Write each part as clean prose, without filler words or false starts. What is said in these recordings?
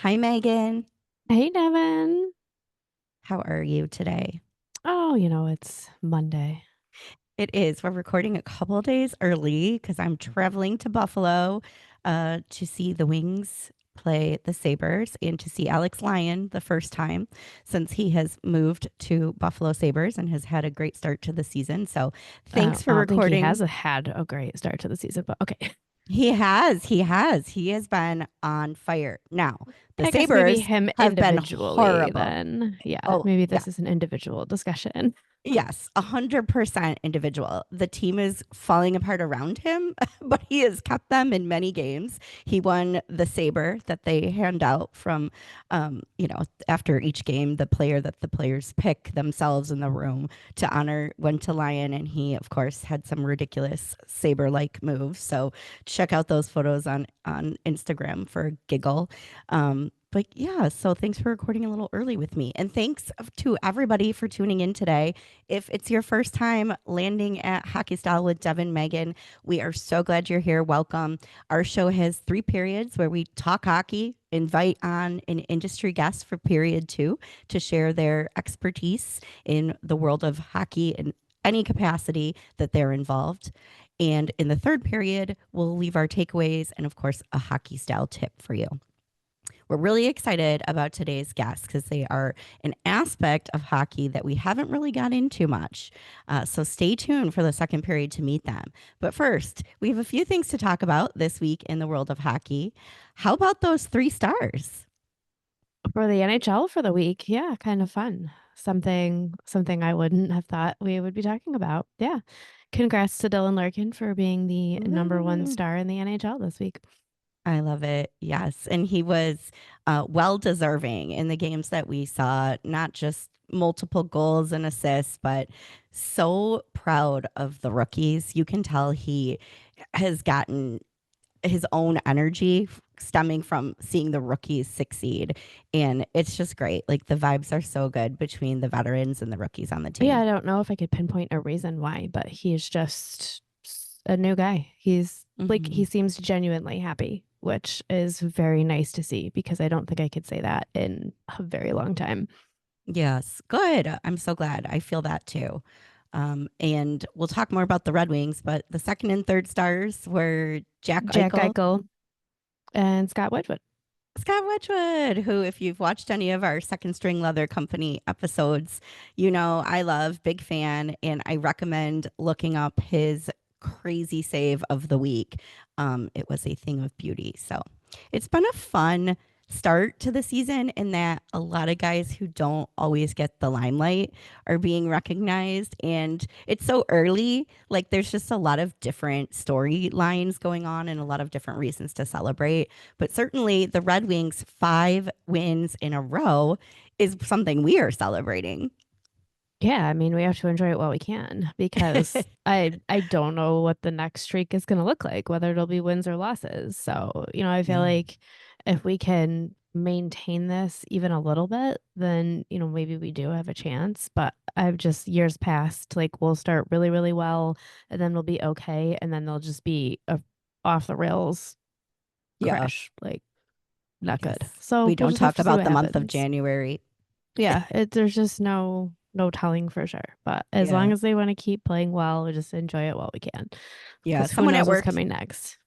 Hi, Megan. Hey, Devon. How are you today? Oh, it's Monday. It is. We're recording a couple days early because I'm traveling to Buffalo to see the Wings play the Sabres and to see Alex Lyon the first time since he has moved to Buffalo Sabres and has had a great start to the season. So thanks I for don't think he has recording. had a great start to the season, but okay. He has. He has. He has been on fire. Now, the I guess maybe Sabres him have been individually horrible. then. Yeah, Oh, maybe yeah. this is an individual discussion. Yes, 100% individual. The team is falling apart around him, but he has kept them in many games. He won the saber that they hand out from, after each game, the player that the players pick themselves in the room to honor went to Lion. And he, of course, had some ridiculous saber like moves. So check out those photos on Instagram for a giggle. But yeah, so thanks for recording a little early with me. And thanks to everybody for tuning in today. If it's your first time landing at Hockey Style with Devon and Megan, we are so glad you're here. Welcome. Our show has three periods where we talk hockey, invite on an industry guest for period two to share their expertise in the world of hockey in any capacity that they're involved. And in the third period, we'll leave our takeaways and, of course, a hockey style tip for you. We're really excited about today's guests because they are an aspect of hockey that we haven't really got into much. So stay tuned for the second period to meet them. But first, we have a few things to talk about this week in the world of hockey. How about those three stars? For the NHL for the week, yeah, kind of fun. Something I wouldn't have thought we would be talking about. Yeah. Congrats to Dylan Larkin for being the number one Woo. star in the NHL this week. I love it. Yes. And he was well deserving in the games that we saw, not just multiple goals and assists, but so proud of the rookies. You can tell he has gotten his own energy stemming from seeing the rookies succeed. And it's just great. Like the vibes are so good between the veterans and the rookies on the Yeah, team. I don't know if I could pinpoint a reason why, but he's just a new guy. He's like, he Mm-hmm. seems genuinely happy, which is very nice to see because I don't think I could say that in a very long time. Yes, good. I'm so glad. I feel that too. And we'll talk more about the Red Wings, but the second and third stars were Jack Jack Eichel, Eichel and Scott Wedgwood. Scott Wedgwood, who, if you've watched any of our Second String Leather Company episodes, you know I love, big fan, and I recommend looking up his crazy save of the week. It was a thing of beauty. So it's been a fun start to the season in that a lot of guys who don't always get the limelight are being recognized. And it's so early. Like there's just a lot of different storylines going on and a lot of different reasons to celebrate. But certainly the Red Wings 5 wins in a row is something we are celebrating. Yeah, I mean, we have to enjoy it while we can because I don't know what the next streak is going to look like, whether it'll be wins or losses. So, I feel Yeah. like if we can maintain this even a little bit, then, maybe we do have a chance. But I've just years past, like we'll start really, really well and then we'll be okay. And then they'll just be a off the rails Yeah. crash, like not good. Yes. So We we'll don't just have talk to see about what the month of happens. January. Yeah, there's just no telling for sure. But as long Yeah. as they want to keep playing well, we just enjoy it while we can. Yeah. Because who Someone at knows what's work coming next?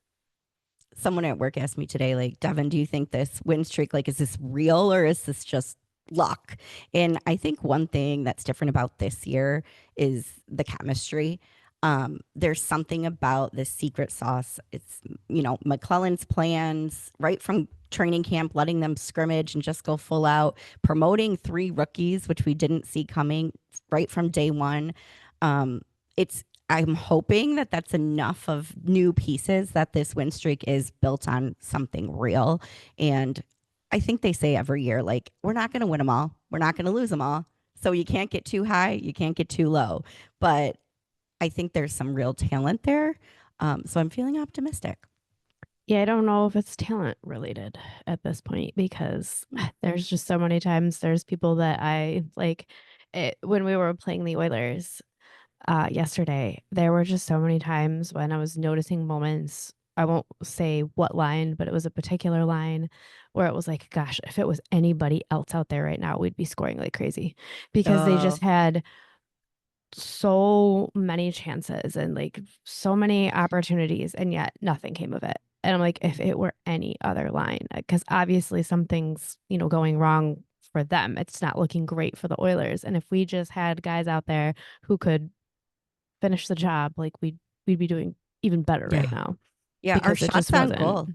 someone at work asked me today, like, Devin, do you think this win streak, like, is this real or is this just luck? And I think one thing that's different about this year is the chemistry. There's something about this secret sauce. It's, McClellan's plans right from training camp, letting them scrimmage and just go full out, promoting three rookies, which we didn't see coming right from day one. It's I'm hoping that that's enough of new pieces that this win streak is built on something real. And I think they say every year, like, we're not going to win them all. We're not going to lose them all. So you can't get too high. You can't get too low. But I think there's some real talent there. So I'm feeling optimistic. Yeah, I don't know if it's talent related at this point because Mm-hmm. there's just so many times there's people that I like when we were playing the Oilers yesterday, there were just so many times when I was noticing moments I won't say what line, but it was a particular line where it was like, gosh, if it was anybody else out there right now, we'd be scoring like crazy because they just Oh, had so many chances and like so many opportunities, and yet nothing came of it. And I'm like, if it were any other line, because obviously something's, going wrong for them. It's not looking great for the Oilers. And if we just had guys out there who could finish the job, like we'd be doing even better right yeah. now Yeah, our because it shots just on wasn't, goal.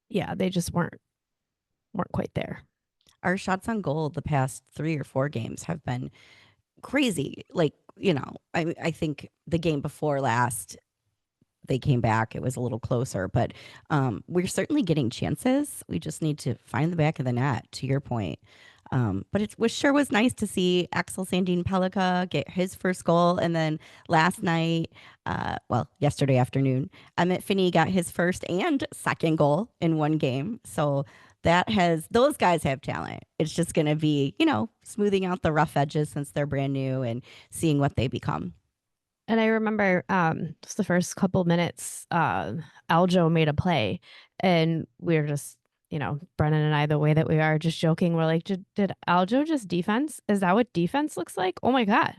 yeah, they just weren't quite there. Our shots on goal the past 3 or 4 games have been crazy. Like, I think the game before last, they came back. It was a little closer, but we're certainly getting chances. We just need to find the back of the net, to your point. But it was sure was nice to see Axel Sandin Pellikka get his first goal. And then last night, yesterday afternoon, Emmett Finney got his first and second goal in one game. So those guys have talent. It's just going to be, smoothing out the rough edges since they're brand new and seeing what they become. And I remember just the first couple minutes, Aljo made a play, and we were just, Brennan and I, the way that we are, just joking. We're like, did Aljo just defense? Is that what defense looks like? Oh my God.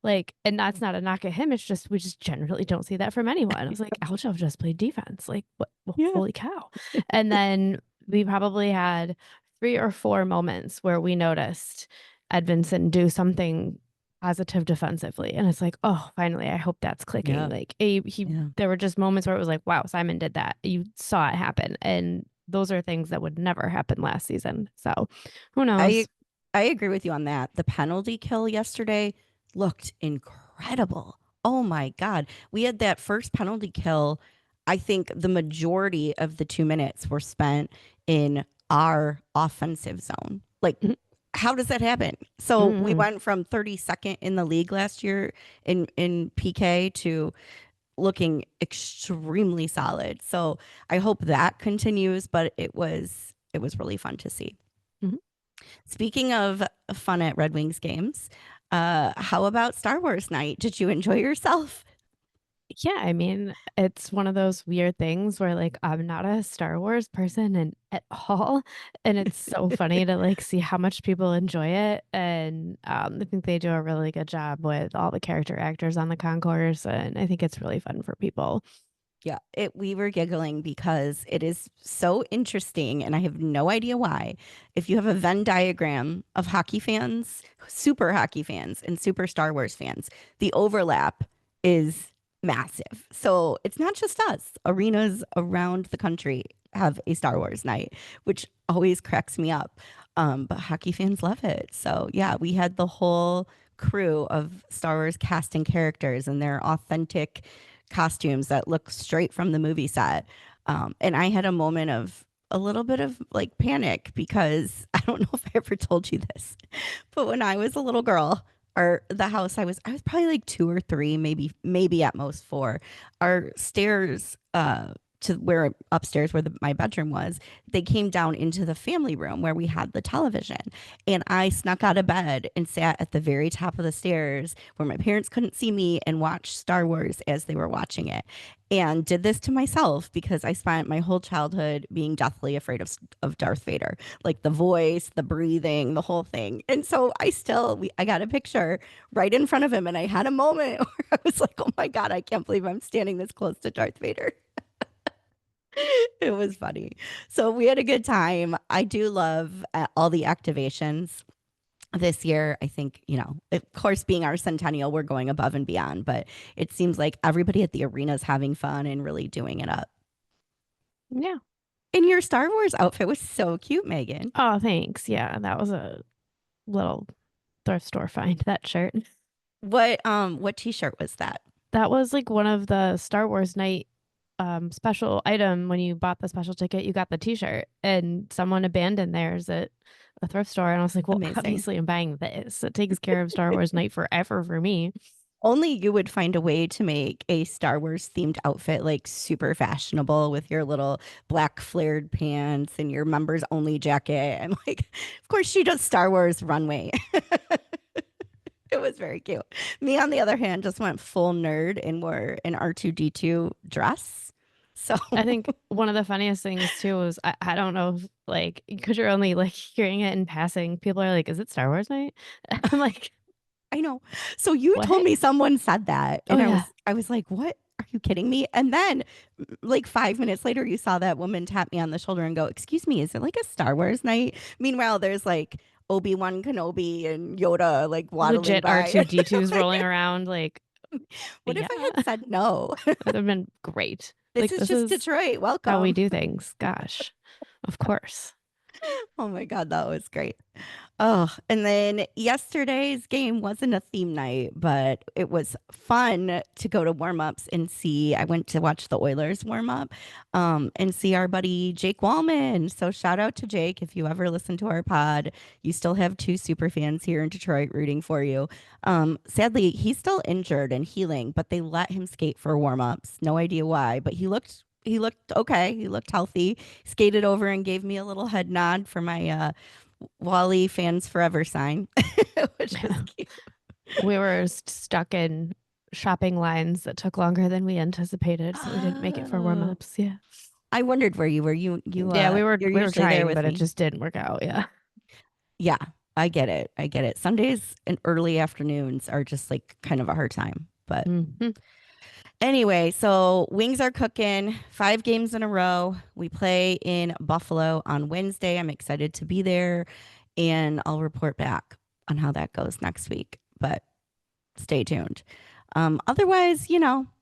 Like, and that's not a knock at him. It's just, we just generally don't see that from anyone. I was like, Aljo just played defense. Like, what? Well, Yeah. holy cow. And then we probably had 3 or 4 moments where we noticed Edvinson do something positive defensively. And it's like, oh, finally, I hope that's clicking. Yeah. Like, Yeah. there were just moments where it was like, wow, Simon did that. You saw it happen. And those are things that would never happen last season. So who I knows? I agree with you on that. The penalty kill yesterday looked incredible. Oh my God. We had that first penalty kill. I think the majority of the 2 minutes were spent in our offensive zone. Like, how does that happen? So we Mm-hmm. went from 32nd in the league last year in PK to looking extremely solid. So I hope that continues, but it was really fun to see. Mm-hmm. Speaking of fun at Red Wings games, how about Star Wars night? Did you enjoy yourself? Yeah, I mean, it's one of those weird things where like I'm not a Star Wars person and at all. And it's so funny to like see how much people enjoy it. And I think they do a really good job with all the character actors on the concourse. And I think it's really fun for people. Yeah, we were giggling because it is so interesting, and I have no idea why. If you have a Venn diagram of hockey fans, super hockey fans, and super Star Wars fans, the overlap is massive. So it's not just us. Arenas around the country have a Star Wars night, which always cracks me up. But hockey fans love it. So yeah, we had the whole crew of Star Wars cast and characters and their authentic costumes that look straight from the movie set. And I had a moment of a little bit of like panic because I don't know if I ever told you this, but when I was a little girl, the house I was probably like 2 or 3, maybe at most 4. Our stairs to where upstairs where my bedroom was, they came down into the family room where we had the television. And I snuck out of bed and sat at the very top of the stairs where my parents couldn't see me and watched Star Wars as they were watching it. And did this to myself because I spent my whole childhood being deathly afraid of Darth Vader, like the voice, the breathing, the whole thing. And so I got a picture right in front of him, and I had a moment where I was like, "Oh my God, I can't believe I'm standing this close to Darth Vader." It was funny. So we had a good time. I do love all the activations this year. I think, of course, being our centennial, we're going above and beyond, but it seems like everybody at the arena is having fun and really doing it up. Yeah. And your Star Wars outfit was so cute, Megan. Oh, thanks. Yeah, that was a little thrift store find, that shirt. What t-shirt was that? That was like one of the Star Wars night special item. When you bought the special ticket, you got the t-shirt, and someone abandoned theirs at a thrift store. And I was like, well, Amazing. obviously I'm buying this. It takes care of Star Wars night forever for me. Only you would find a way to make a Star Wars themed outfit like super fashionable with your little black flared pants and your members only jacket. And like, of course, she does Star Wars runway. It was very cute. Me, on the other hand, just went full nerd and wore an R2D2 dress. So I think one of the funniest things too was I don't know if like because you're only like hearing it in passing, people are like, "Is it Star Wars night?" I'm like, I know. So you told "What?" me someone said that, Oh and I yeah, was I was like, "What? Are you kidding me?" And then like 5 minutes later, you saw that woman tap me on the shoulder and go, "Excuse me, is it like a Star Wars night?" Meanwhile, there's like Obi-Wan Kenobi and Yoda like waddling legit by. R2D2s rolling around. Like, What if yeah, I had said no? that would have been great. This Like, is this just is Detroit. how we Welcome. do things. Gosh, of course. Oh my God, that was great. Oh, and then yesterday's game wasn't a theme night, but it was fun to go to warm ups and see. I went to watch the Oilers warm up and see our buddy Jake Wallman. So shout out to Jake. If you ever listen to our pod, you still have two super fans here in Detroit rooting for you. Sadly, he's still injured and healing, but they let him skate for warm ups. No idea why, but he looked okay. He looked healthy. Skated over and gave me a little head nod for my Wally fans forever sign, which was cute. We were stuck in shopping lines that took longer than we anticipated, so we didn't make it for warm Oh, ups. Yeah. I wondered where you were. You Yeah, you're we were usually there trying, with but it me. just didn't work out. Yeah. Yeah, I get it. I get it. Sundays and early afternoons are just like kind of a hard time. But Hmm. anyway, so wings are cooking. 5 games in a row. We play in Buffalo on Wednesday. I'm excited to be there, and I'll report back on how that goes next week. But stay tuned. Otherwise,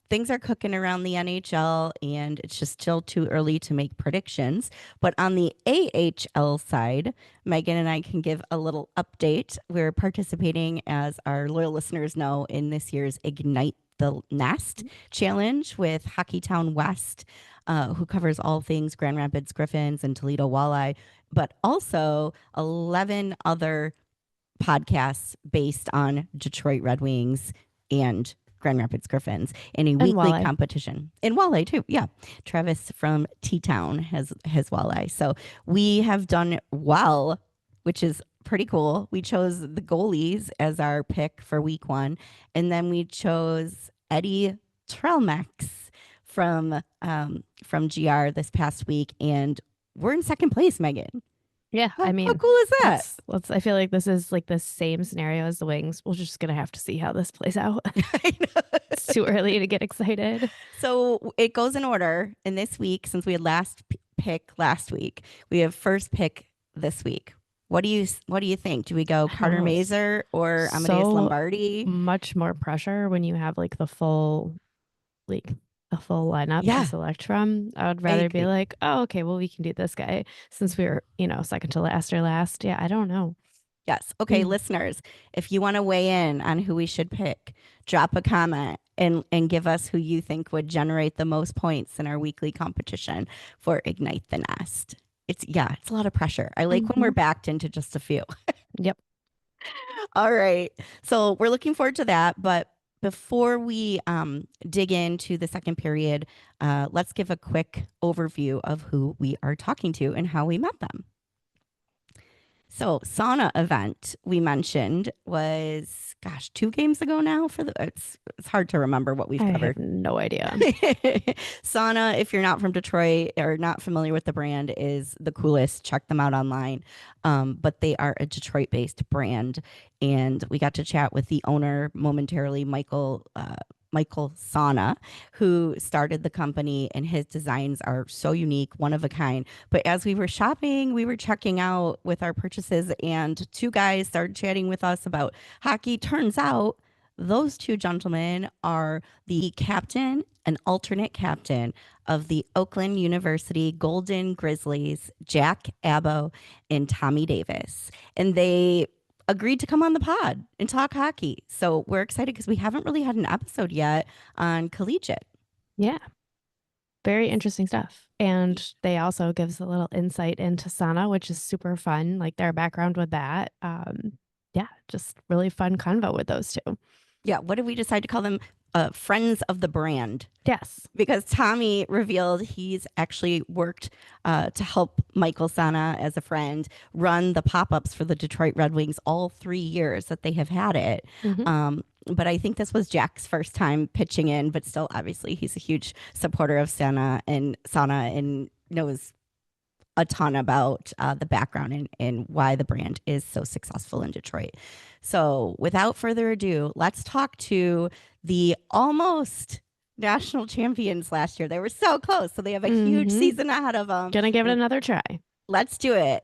things are cooking around the NHL and it's just still too early to make predictions. But on the AHL side, Megan and I can give a little update. We're participating, as our loyal listeners know, in this year's Ignite the Nest challenge with Hockeytown West, who covers all things Grand Rapids Griffins and Toledo Walleye, but also 11 other podcasts based on Detroit Red Wings and Grand Rapids Griffins in a And weekly Walleye. competition. In Walleye too. Yeah. Travis from T Town has Walleye. So we have done well, which is pretty cool. We chose the goalies as our pick for week 1. And then we chose Eddie Trelmex from GR this past week. And we're in second place, Megan. Yeah, I How mean, cool is that? let's I feel like this is like the same scenario as the Wings. We're just gonna have to see how this plays out. I know. It's too early to get excited. So it goes in order. And this week, since we had last pick last week, we have first pick this week. What do you think? Do we go I don't Carter know. Mazer or Amadeus So Lombardi? much more pressure when you have like the full lineup to Yeah, select from. I would I rather be agree. like, oh, okay, well, we can do this guy since we were, second to last or last. Yeah, I don't know. Yes. Okay, Mm. listeners, if you want to weigh in on who we should pick, drop a comment and give us who you think would generate the most points in our weekly competition for Ignite the Nest. It's a lot of pressure. I like when we're Hmm. backed into just a few. Yep. All right. So we're looking forward to that. But before we dig into the second period, let's give a quick overview of who we are talking to and how we met them. So sauna event we mentioned was, gosh, 2 games ago now. It's hard to remember what we've I have covered. no idea. Sauna, if you're not from Detroit or not familiar with the brand, is the coolest. Check them out online. But they are a Detroit based brand. And we got to chat with the owner momentarily, Michael Sauna, who started the company, and his designs are so unique, one of a kind. But as we were shopping, we were checking out with our purchases, and 2 guys started chatting with us about hockey. Turns out those 2 gentlemen are the captain and alternate captain of the Oakland University Golden Grizzlies, Jack Abbo and Tommy Davis. And they agreed to come on the pod and talk hockey. So we're excited because we haven't really had an episode yet on Collegiate. Yeah. Very interesting stuff. And they also gives a little insight into sauna, which is super fun, like their background with that. Yeah, just really fun convo with those two. Yeah, what did we decide to call them? Friends of the brand. Yes. Because Tommy revealed he's actually worked to help Michael Sana as a friend run the pop ups for the Detroit Red Wings all 3 years that they have had it. Hmm. But I think this was Jack's first time pitching in, but still, obviously, he's a huge supporter of Sana and knows a ton about the background and why the brand is so successful in Detroit. So, without further ado, let's talk to the almost national champions last year. They were so close. So, they have a huge season ahead of them. Gonna give it another try. Let's do it.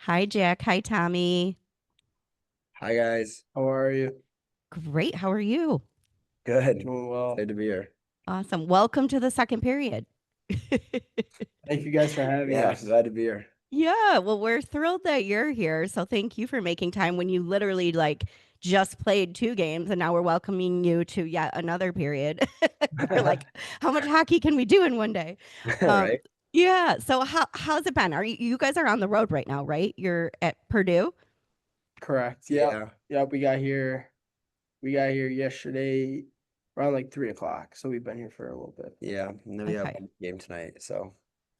Hi, Jack. Hi, Tommy. Hi, guys. How are you? Great. How are you? Good. Doing well. Good to be here. Awesome. Welcome to the second period. Thank you guys for having Yeah, us. glad to be here. Yeah, well, we're thrilled that you're here. So thank you for making time when you literally just played 2 games and now we're welcoming you to yet another period. You're like, how much hockey can we do in one day? Right? Yeah. So how's it been? Are you guys are on the road right now, right? You're at Purdue? Correct. Yep. We got here yesterday around like 3:00. So we've been here for a little bit. Yeah. And then we have Okay. one game tonight. So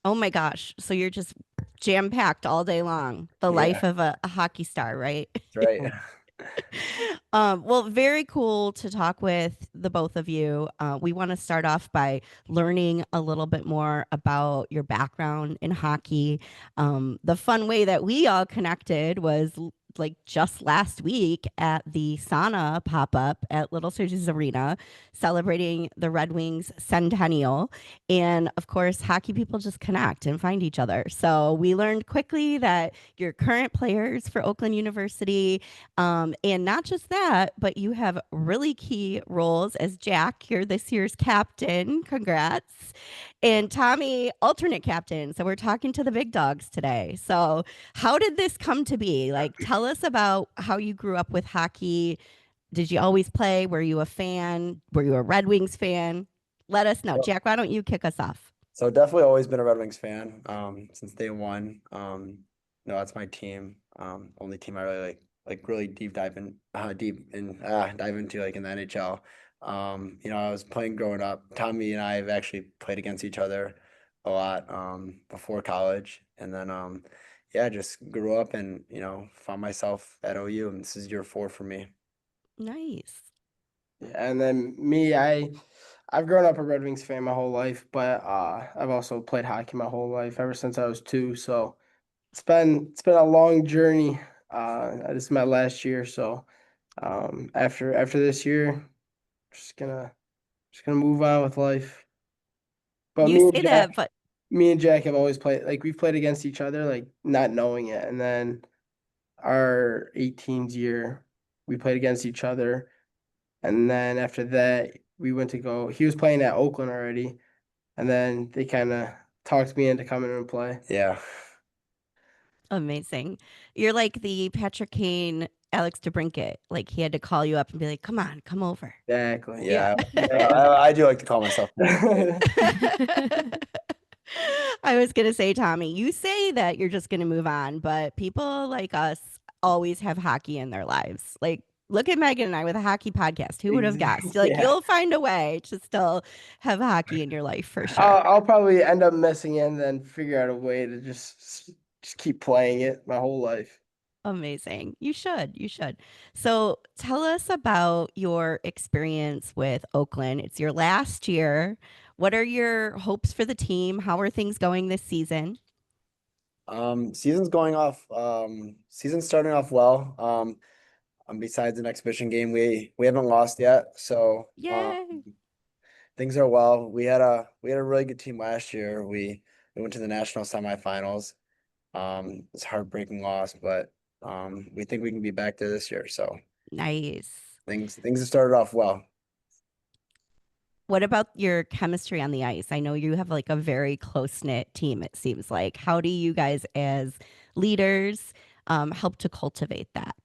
Oh my gosh. So you're just jam-packed all day long. The Yeah. life of a hockey star, right? that's right. Well, very cool to talk with the both of you. We want to start off by learning a little bit more about your background in hockey. The fun way that we all connected was just last week at the Sana pop-up at Little Caesars Arena, celebrating the Red Wings centennial. And of course, hockey people just connect and find each other. So we learned quickly that you're current players for Oakland University. And not just that, but you have really key roles as Jack. You're this year's captain. Congrats. And Tommy, alternate captain. So we're talking to the big dogs today. So how did this come to be? Tell us about how you grew up with hockey. Did you always play? Were you a fan? Were you a Red Wings fan? Let us know. Well- Jack, why don't you kick us off? So definitely always been a Red Wings fan since day one. No, that's my team. Only team I really really dive into like in the NHL. I was playing growing up. Tommy and I have actually played against each other a lot before college, and then just grew up and found myself at OU, and this is year 4 for me. Nice. Yeah, and then me, I've grown up a Red Wings fan my whole life, but I've also played hockey my whole life ever since I was 2. So it's been a long journey. This is my last year, so after this year, just gonna move on with life. But You say that, but me and Jack have always played, we've played against each other, not knowing it. And then our 18s year, we played against each other. And then after that, he was playing at Oakland already. And then they kind of talked me into coming and play. Yeah. amazing. You're like the Patrick Kane, Alex DeBrincat. He had to call you up and be like, come on, come over. Exactly. Yeah. Yeah. I do like to call myself. I was going to say, Tommy, you say that you're just going to move on, but people like us always have hockey in their lives. Look at Megan and I with a hockey podcast. Who would have guessed? Yeah. You'll find a way to still have hockey in your life for sure. I'll probably end up missing it and then figure out a way to just keep playing it my whole life. Amazing. You should. So tell us about your experience with Oakland. It's your last year. What are your hopes for the team? How are things going this season? Season's starting off well. Besides an exhibition game, we haven't lost yet, so Yay. things are well. We had a really good team last year. We went to the national semifinals. It's a heartbreaking loss, but we think we can be back there this year. So Nice. things have started off well. What about your chemistry on the ice? I know you have a very close-knit team, it seems like. How do you guys as leaders help to cultivate that?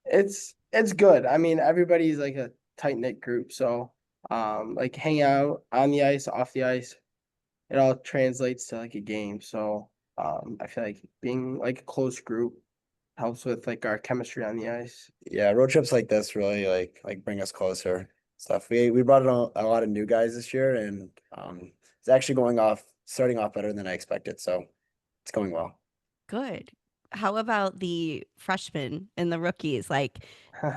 It's good. I mean, everybody's a tight-knit group. So hang out on the ice, off the ice, it all translates to a game. So I feel like being a close group helps with our chemistry on the ice. Yeah, road trips like this really bring us closer. Stuff. We brought in a lot of new guys this year, and it's actually starting off better than I expected. So it's going well. Good. How about the freshmen and the rookies? Like,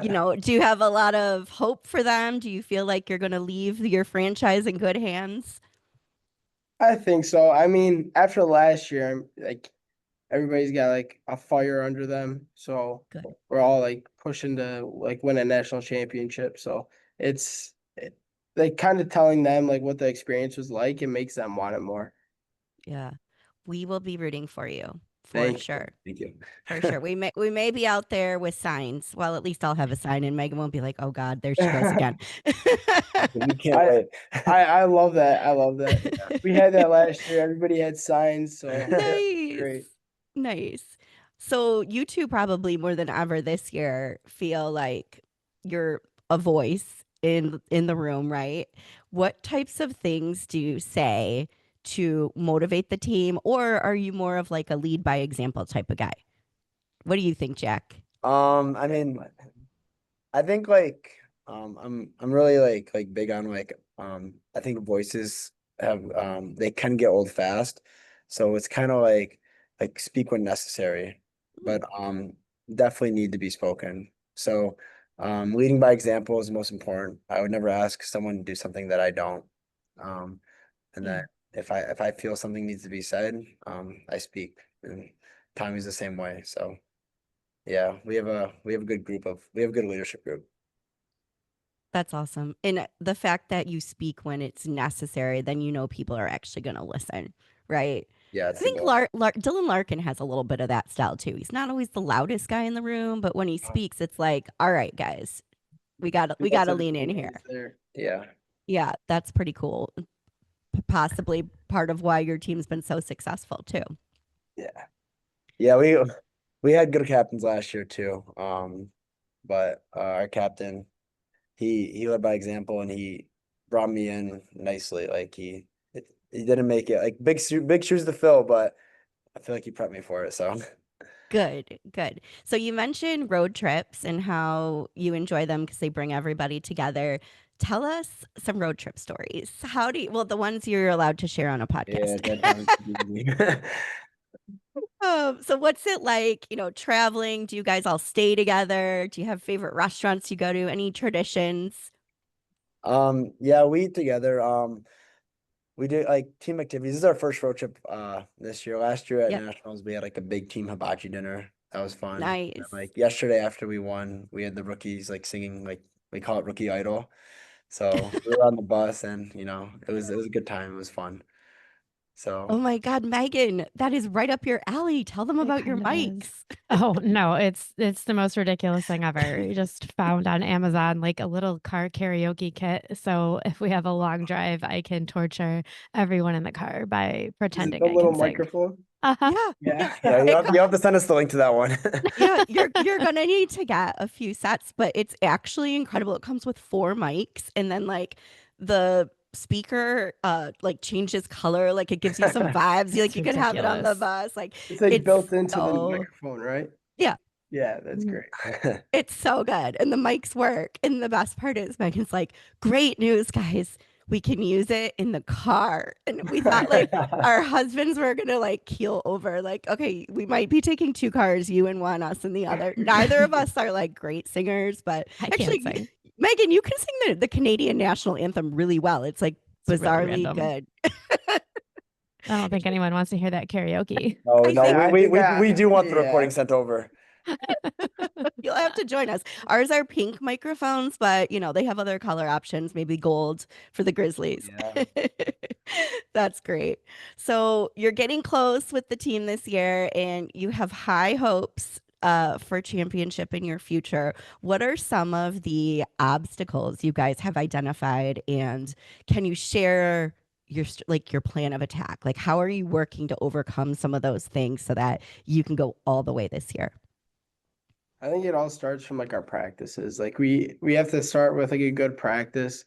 do you have a lot of hope for them? Do you feel like you're going to leave your franchise in good hands? I think so. I mean, after last year, like everybody's got like a fire under them, so Good. we're all like pushing to like win a national championship. So like kind of telling them like what the experience was like. It makes them want it more. Yeah. We will be rooting for you for Thank you. sure. Thank you. For sure. We may be out there with signs. Well, at least I'll have a sign and Megan won't be like, "Oh God, there she goes again." We can't I- wait. I love that. I love that. We had that last year. Everybody had signs, so Nice. great. Nice. So you two probably more than ever this year feel like you're a voice in the room, right? What types of things do you say to motivate the team, or are you more of like a lead by example type of guy? What do you think, Jack? I mean, I think like I'm really like big on like I think voices have they can get old fast. So it's kind of like speak when necessary, but definitely need to be spoken. So leading by example is most important. I would never ask someone to do something that I don't. Um and Yeah. then if I feel something needs to be said, I speak. And Tommy's the same way. So yeah, we have a good leadership group. That's awesome. And the fact that you speak when it's necessary, then people are actually going to listen, right? Yeah, I it's the think goal. Dylan Larkin has a little bit of that style too. He's not always the loudest guy in the room, but when he speaks, it's like, all right, guys, we got to lean in here. There. Yeah. Yeah, that's pretty cool. Possibly part of why your team's been so successful too. Yeah. Yeah, we had good captains last year too. But our captain, he led by example and he brought me in nicely. Like he didn't make it like big shoes to fill, but I feel like he prepped me for it. So Good, good. So you mentioned road trips and how you enjoy them because they bring everybody together. Tell us some road trip stories. Well, the ones you're allowed to share on a yeah, podcast. that sounds easy. So what's it like, traveling? Do you guys all stay together? Do you have favorite restaurants you go to? Any traditions? Yeah, we eat together. We do like team activities. This is our first road trip this year. Last year at Yep. Nationals, we had like a big team hibachi dinner. That was fun. And Nice. then, like yesterday after we won, we had the rookies like singing like we call it Rookie Idol. So we were on the bus and it was a good time. It was fun. Oh So my God, Megan, that is right up your alley. Tell them It about your kind of is. mics. Oh no, it's the most ridiculous thing ever. You just found on Amazon like a little car karaoke kit. So if we have a long drive, I can torture everyone in the car by Is it pretending the I little can sing. microphone? Uh-huh. Yeah. yeah, It you have to send us the link to that one. Yeah, you're gonna need to get a few sets, but it's actually incredible. It comes with 4 mics, and then like the speaker like changes color, like it gives you some vibes. It's You can have it on the ridiculous. bus. Like It's like it's built into the so microphone, right? yeah, Yeah, that's Mm. great. it's so good. And the mics work. And the best part is Megan's like, great news, guys. We can use it in the car. And we thought like our husbands were gonna like keel over. Like, okay, we might be taking 2 cars, you in one, us in the other. Neither of us are like great singers, but I can't actually, sing. Megan, you can sing the Canadian national anthem really well. It's like It's really bizarrely random. good. I don't think anyone wants to hear that karaoke. No, I no, think- I we think I- we do want the yeah. recording sent over. You'll have to join us. Ours are pink microphones, but they have other color options, maybe gold for the Grizzlies. Yeah. That's great. So you're getting close with the team this year and you have high hopes for championship in your future. What are some of the obstacles you guys have identified, and can you share your plan of attack? Like how are you working to overcome some of those things so that you can go all the way this year? I think it all starts from like our practices. Like we have to start with like a good practice.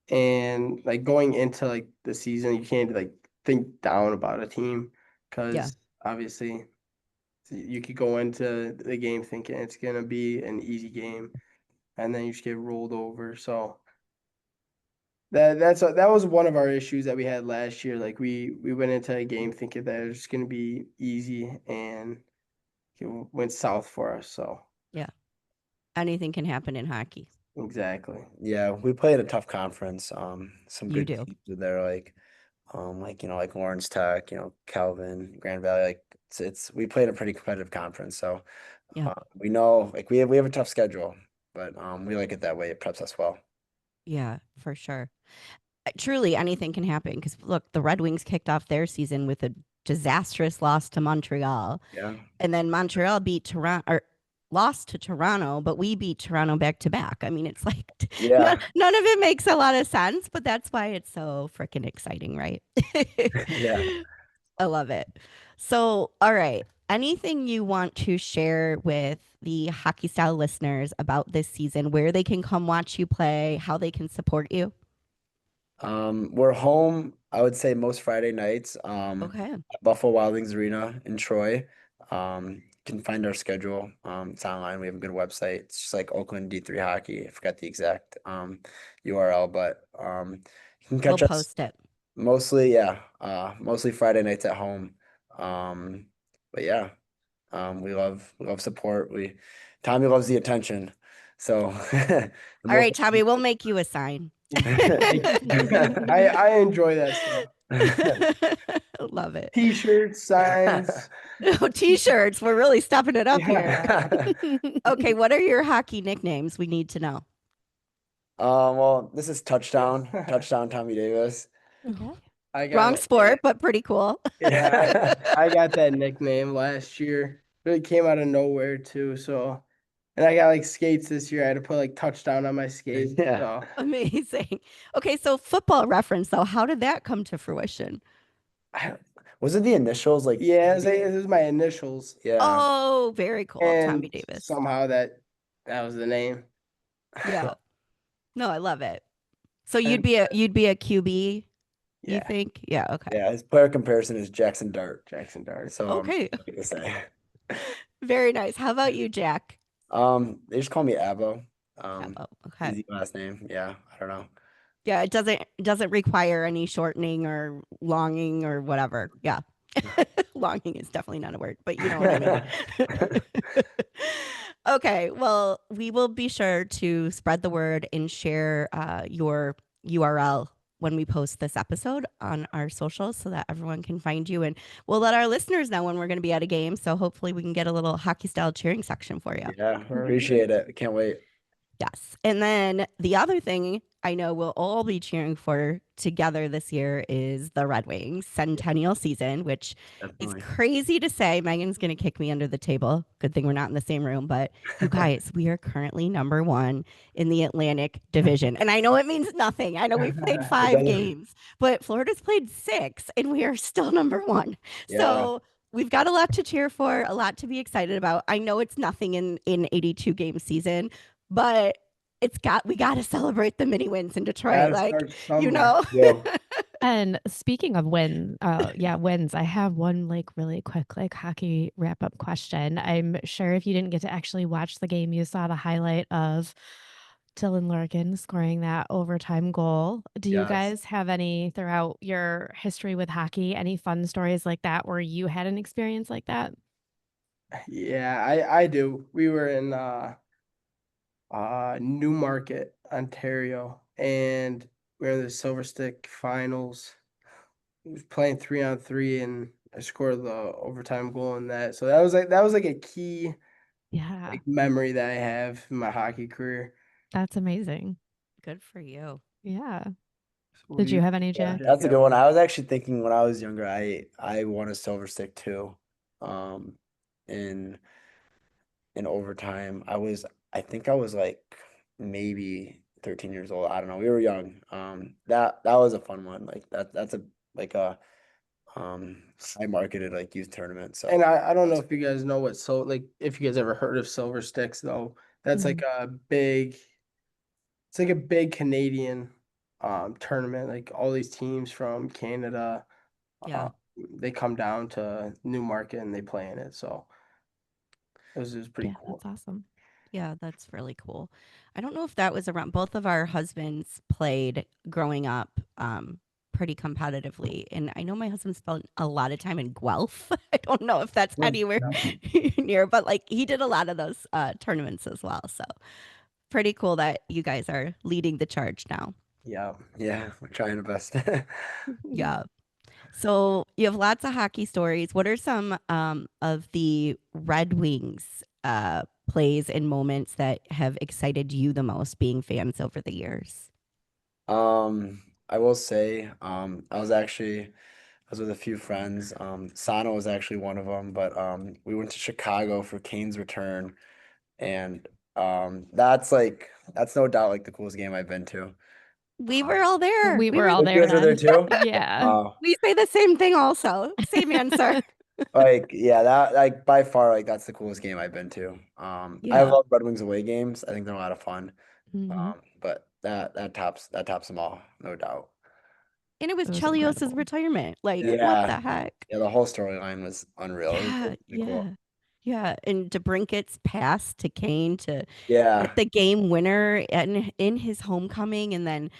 And like going into like the season, you can't like think down about a team Yeah. because obviously you could go into the game thinking it's gonna be an easy game and then you just get rolled over. So That was one of our issues that we had last year. Like we went into a game thinking that it was just gonna be easy, and it went south for us. So Yeah. Anything can happen in hockey. exactly. Yeah, we played a tough conference. Some You good do. teams in there, like Lawrence Tech, Calvin, Grand Valley. Like it's we played a pretty competitive conference, so Yeah. we know like we have a tough schedule, but we like it that way. It preps us well. Yeah, for sure. Truly, anything can happen because look, the Red Wings kicked off their season with a disastrous loss to Montreal. Yeah, And then Montreal beat Toronto or lost to Toronto, but we beat Toronto back to back. I mean, it's like yeah, none of it makes a lot of sense, but that's why it's so freaking exciting, right? yeah. I love it. So, all right. Anything you want to share with the hockey style listeners about this season, where they can come watch you play, how they can support you? We're home, I would say most Friday nights, Okay. at Buffalo Wild Wings Arena in Troy. You can find our schedule. It's online. We have a good website. It's just like Oakland D3 Hockey. I forgot the exact URL, but you can We'll catch us post it. mostly, yeah, mostly Friday nights at home. Um, but yeah, we love support. Tommy loves the attention. So the All more right, Tommy, we'll make you a sign. I enjoy that stuff. Love it. T-shirts, signs. Oh, t-shirts. We're really stepping it up Yeah. here. Okay, what are your hockey nicknames? We need to know. Well, this is touchdown Tommy Davis. Okay. I got Wrong it. sport, but pretty cool. Yeah, I got that nickname last year. Really came out of nowhere too. So, and I got like skates this year. I had to put like touchdown on my skates. Yeah. So Amazing. Okay, so football reference though, how did that come to fruition? Was it the initials? Like, yeah, it was my initials, yeah. Oh, very cool. Tommy and Davis. somehow that was the name. Yeah. No, I love it. So you'd And be a QB, you yeah, think? Yeah, okay. Yeah, his player comparison is Jackson Dart. Jackson Dart. So Okay. I like to say. Very nice. How about you, Jack? They just call me Abbo. Oh, okay. Easy last name. Yeah, I don't know. Yeah, it doesn't require any shortening or longing or whatever. Yeah. Longing is definitely not a word, but you know what I mean. Okay, well, we will be sure to spread the word and share your URL when we post this episode on our socials so that everyone can find you. And we'll let our listeners know when we're going to be at a game. So hopefully we can get a little hockey style cheering section for you. Yeah, appreciate it. Can't wait. Yes. And then the other thing I know we'll all be cheering for together this year is the Red Wings centennial season, which Definitely. is crazy to say. Megan's going to kick me under the table. Good thing we're not in the same room. But you guys, we are currently number one in the Atlantic Division. And I know it means nothing. I know we've played 5 games, but Florida's played 6 and we are still number one. Yeah. So we've got a lot to cheer for, a lot to be excited about. I know it's nothing in 82 game season, but we got to celebrate the mini wins in Detroit. Gotta Like, start you somewhere. know, Yeah. And speaking of wins, wins. I have one like really quick like hockey wrap up question. I'm sure if you didn't get to actually watch the game, you saw the highlight of Dylan Larkin scoring that overtime goal. Do you Yes. guys have any throughout your history with hockey, any fun stories like that where you had an experience like that? Yeah, I do. We were in Newmarket, Ontario, and we were in the Silver Stick finals. We was playing 3-on-3, and I scored the overtime goal in that. So that was like a key Yeah, like memory that I have in my hockey career. that's amazing. good for you. Yeah. So Did you have any, Yeah, Jack? that's a good one. I was actually thinking when I was younger, I won a silver stick too. In overtime. I think I was like maybe 13 years old. I don't know. We were young. That was a fun one. Like that's a like a high marketed like youth tournament. So And I don't know if you guys know what if you guys ever heard of Silver Sticks though. That's like it's like a big Canadian tournament. Like all these teams from Canada, Yeah. they come down to Newmarket and they play in it. So it was pretty Yeah, cool. that's awesome. Yeah, that's really cool. I don't know if that was around. Both of our husbands played growing up pretty competitively. And I know my husband spent a lot of time in Guelph. I don't know if that's Mm, anywhere yeah. near, but like he did a lot of those tournaments as well. So pretty cool that you guys are leading the charge now. Yeah. Yeah, we're trying our best. Yeah. So you have lots of hockey stories. What are some of the Red Wings plays and moments that have excited you the most being fans over the years? I will say, I was with a few friends. Sano was actually one of them, but we went to Chicago for Kane's return, and that's no doubt like the coolest game I've been to. We were all there. We We were were all You there guys were there then. too? Yeah. we say the same thing also. Same answer. Like yeah, that like by far like that's the coolest game I've been to. I Yeah. love Red Wings away games. I think they're a lot of fun. Mhm. But that tops them all, no doubt. And it was It was Chelios's incredible. retirement. Like, what Yeah, the heck? yeah, the whole storyline was unreal. It was Yeah, pretty cool. yeah. Yeah. And DeBrincat's pass to Kane to Yeah, get the game winner in his homecoming, and then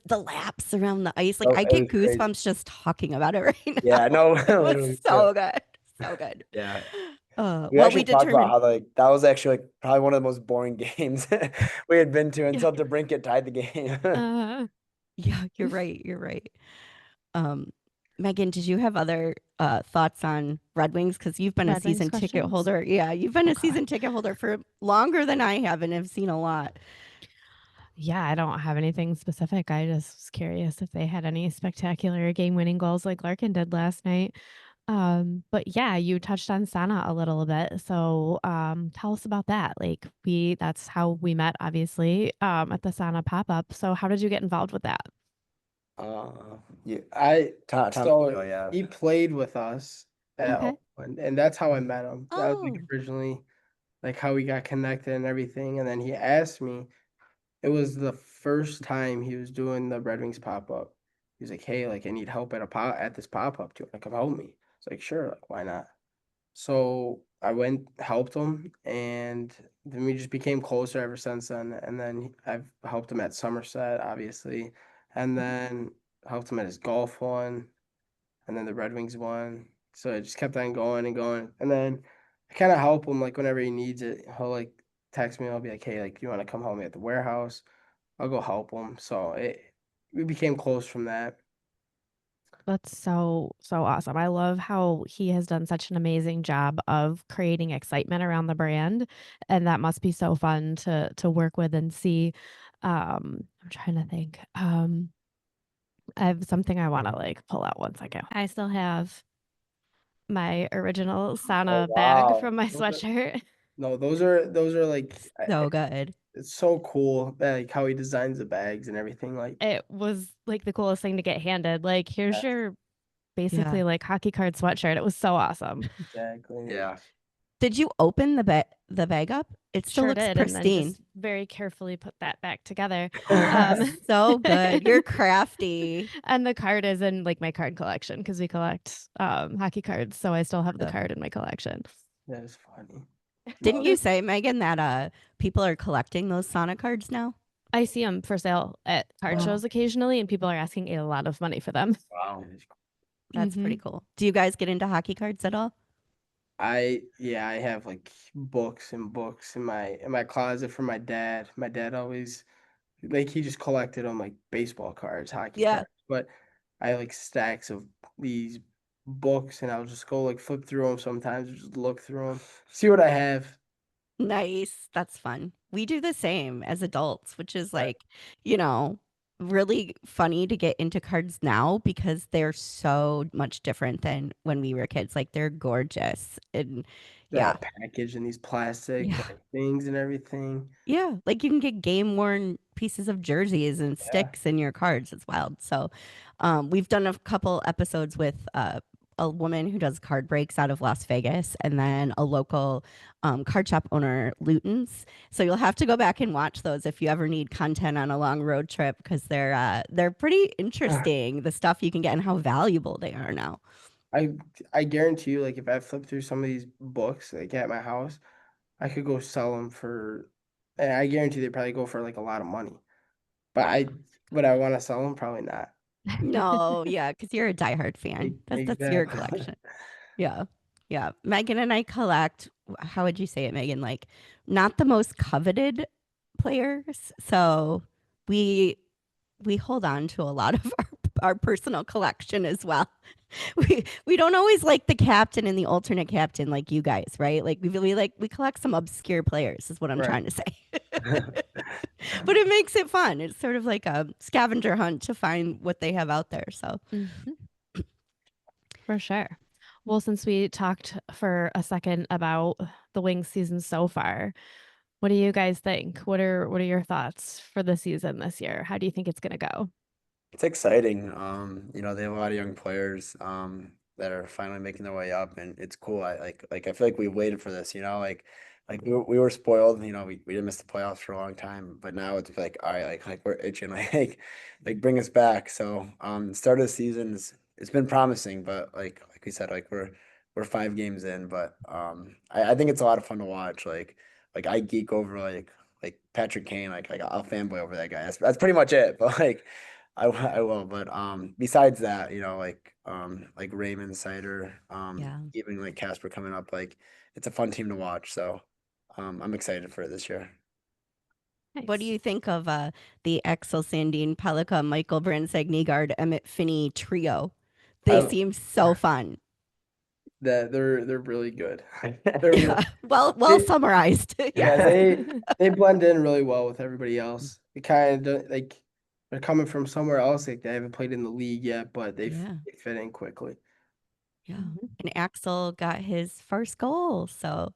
the laps around the ice. Like so I it get was crazy. goosebumps just talking about it right now. Yeah, no, It was literally too. so good. So good. Yeah. We Well, we actually talked about determined. how like that was actually like probably one of the most boring games we had been to Yeah. until DeBrincat tied the game. Yeah, you're right. You're right. Um, Megan, did you have other thoughts on Red Wings? Because you've been a Red Wings season ticket questions? holder. Yeah, you've been a Okay. season ticket holder for longer than I have and have seen a lot. Yeah, I don't have anything specific. I just was curious if they had any spectacular game-winning goals like Larkin did last night. But yeah, you touched on Sana a little bit. So tell us about that. Like that's how we met, obviously, at the Sana pop-up. So how did you get involved with that? Yeah, So oh yeah. he played with us at Okay. Oakland, and that's how I met him. That was like Oh, originally like how we got connected and everything. And then he asked me, it was the first time he was doing the Red Wings pop up. He was like, "Hey, like I need help at this pop up. Do you want to come help me?" It's like, "Sure, like why not?" So I went, helped him, and then we just became closer ever since then. And then I've helped him at Somerset, obviously, and then helped him at his golf one, and then the Red Wings one. So it just kept on going and going. And then I kind of help him like whenever he needs it. He'll like text me. I'll be like, "Hey, like, you want to come help me at the warehouse?" I'll go help him. So we became close from that. That's so, so awesome. I love how he has done such an amazing job of creating excitement around the brand. And that must be so fun to work with and see. I'm trying to think. I have something I want to like pull out one second. I still have my original Oh Sana bag wow. from my Those are, sweatshirt. no, those are like so good. it's so cool like how he designs the bags and everything. Like It was like the coolest thing to get handed. Like, here's your basically Yeah. like hockey card sweatshirt. It was so awesome. exactly. Yeah. Did you open the bag up? It still Sure looks did, and then pristine. just very carefully put that back together. So good. You're crafty. And the card is in like my card collection because we collect hockey cards, so I still have the Yeah. card in my collection. That is funny. Didn't No, you say, Megan, that people are collecting those Sonic cards now? I see them for sale at card Wow. shows occasionally, and people are asking a lot of money for them. Wow. That's pretty cool. Do you guys get into hockey cards at all? I have like books and books in my closet from my dad. My dad always like he just collected them like baseball cards, hockey Yeah. cards. But I have like stacks of these books, and I'll just go like flip through them sometimes, just look through them, see what I have. Nice. That's fun. We do the same as adults, which is Right. like, really funny to get into cards now because they're so much different than when we were kids. Like they're gorgeous. And They're yeah. all packaged in these plastic Yeah. like, things and everything. Yeah. Like you can get game worn pieces of jerseys and Yeah. sticks in your cards. It's wild. So we've done a couple episodes with a woman who does card breaks out of Las Vegas and then a local card shop owner, Luton's. So you'll have to go back and watch those if you ever need content on a long road trip because they're pretty interesting, the stuff you can get and how valuable they are now. I guarantee you, like if I flip through some of these books like at my house, I could go sell them for And I guarantee they probably go for like a lot of money. But would I want to sell them? Probably not. No, yeah, because you're a diehard fan. That's your Exactly. collection. Yeah. Yeah. Megan and I collect, how would you say it, Megan? Like, not the most coveted players. So we hold on to a lot of our personal collection as well. We don't always like the captain and the alternate captain like you guys, right? Like we collect some obscure players is what I'm Right. trying to say. But it makes it fun. It's sort of like a scavenger hunt to find what they have out there. So For sure. Well, since we talked for a second about the Wings season so far, what do you guys think? What are your thoughts for the season this year? How do you think it's going to go? It's exciting. You know, they have a lot of young players that are finally making their way up, and it's cool. I feel like we waited for this. You know, like we were spoiled. You know, we didn't miss the playoffs for a long time, but now it's like all right, like we're itching, like bring us back. So start of the season it's been promising, but like we said, like we're 5 games in, but I think it's a lot of fun to watch. Like I geek over like Patrick Kane, like I'll fanboy over that guy. That's pretty much it. But like I will, but besides that, you know, like Raymond Sider, yeah. even like Casper coming up, like it's a fun team to watch. So I'm excited for it this year. What do Nice. you think of the Axel Sandin, Pelika, Michael Brandsegnigaard, Emmett Finney trio? They I- seem so fun. That they're really good. They're Yeah. Well They- summarized. Yeah, Yeah. they blend in really well with everybody else. They kind of like they're coming from somewhere else. Like they haven't played in the league yet, but Yeah. they fit in quickly. Yeah. Mhm. And Axel got his first goal. So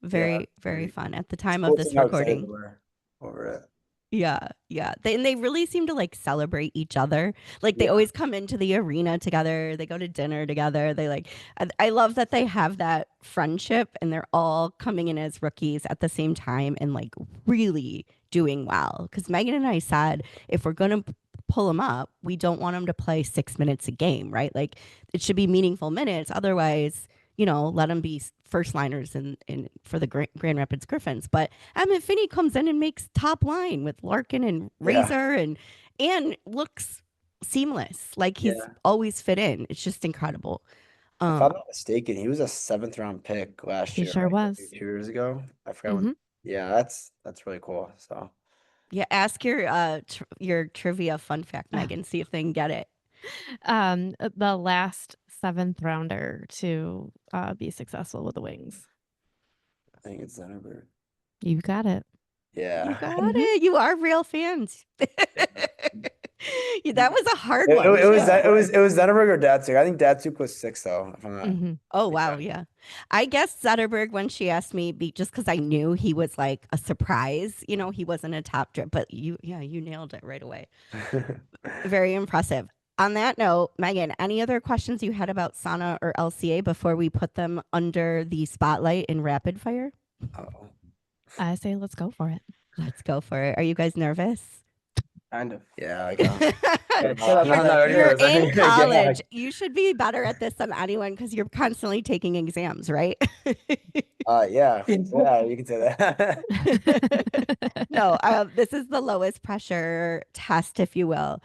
Yeah, very great. fun at the It's time cool of to this see how excited recording. we're over it. Yeah, yeah. And they really seem to like celebrate each other. Like they Yeah. always come into the arena together. They go to dinner together. They like, I love that they have that friendship and they're all coming in as rookies at the same time and like really doing well. Because Megan and I said, if we're going to pull them up, we don't want them to play 6 minutes a game, right? Like it should be meaningful minutes. Otherwise, you know, let them be first liners in for the Grand Rapids Griffins. But Emmett Finney comes in and makes top line with Larkin and Yeah. Razor and looks seamless. Like he's Yeah. always fit in. It's just incredible. If I'm not mistaken, he was a 7th-round pick last He year, sure right? was. 2 years ago. I forgot when. Mhm. Yeah, that's really cool. So Yeah, ask your trivia fun fact, Megan. See if they can get it. The last 7th rounder to be successful with the Wings. I think it's Zetterberg. You got it. Yeah. You got Mhm. it. You are real fans. Yeah, that was a hard It, one. it was too. it was Zetterberg or Datsuk. I think Datsuk was 6 though. If I'm not. Mhm. Oh wow, yeah. I guessed Zetterberg when she asked me, just because I knew he was like a surprise. You know, he wasn't a top drip, but you nailed it right away. Very impressive. On that note, Megan, any other questions you had about Sana or LCA before we put them under the spotlight in rapid fire? Oh. I say let's go for it. Let's go for it. Are you guys nervous? Kind of. Yeah, I got. Yeah, set up I'm not ready You're for this. in Yeah. college. You should be better at this than anyone because you're constantly taking exams, right? Yeah, you can say that. No, this is the lowest pressure test, if you will.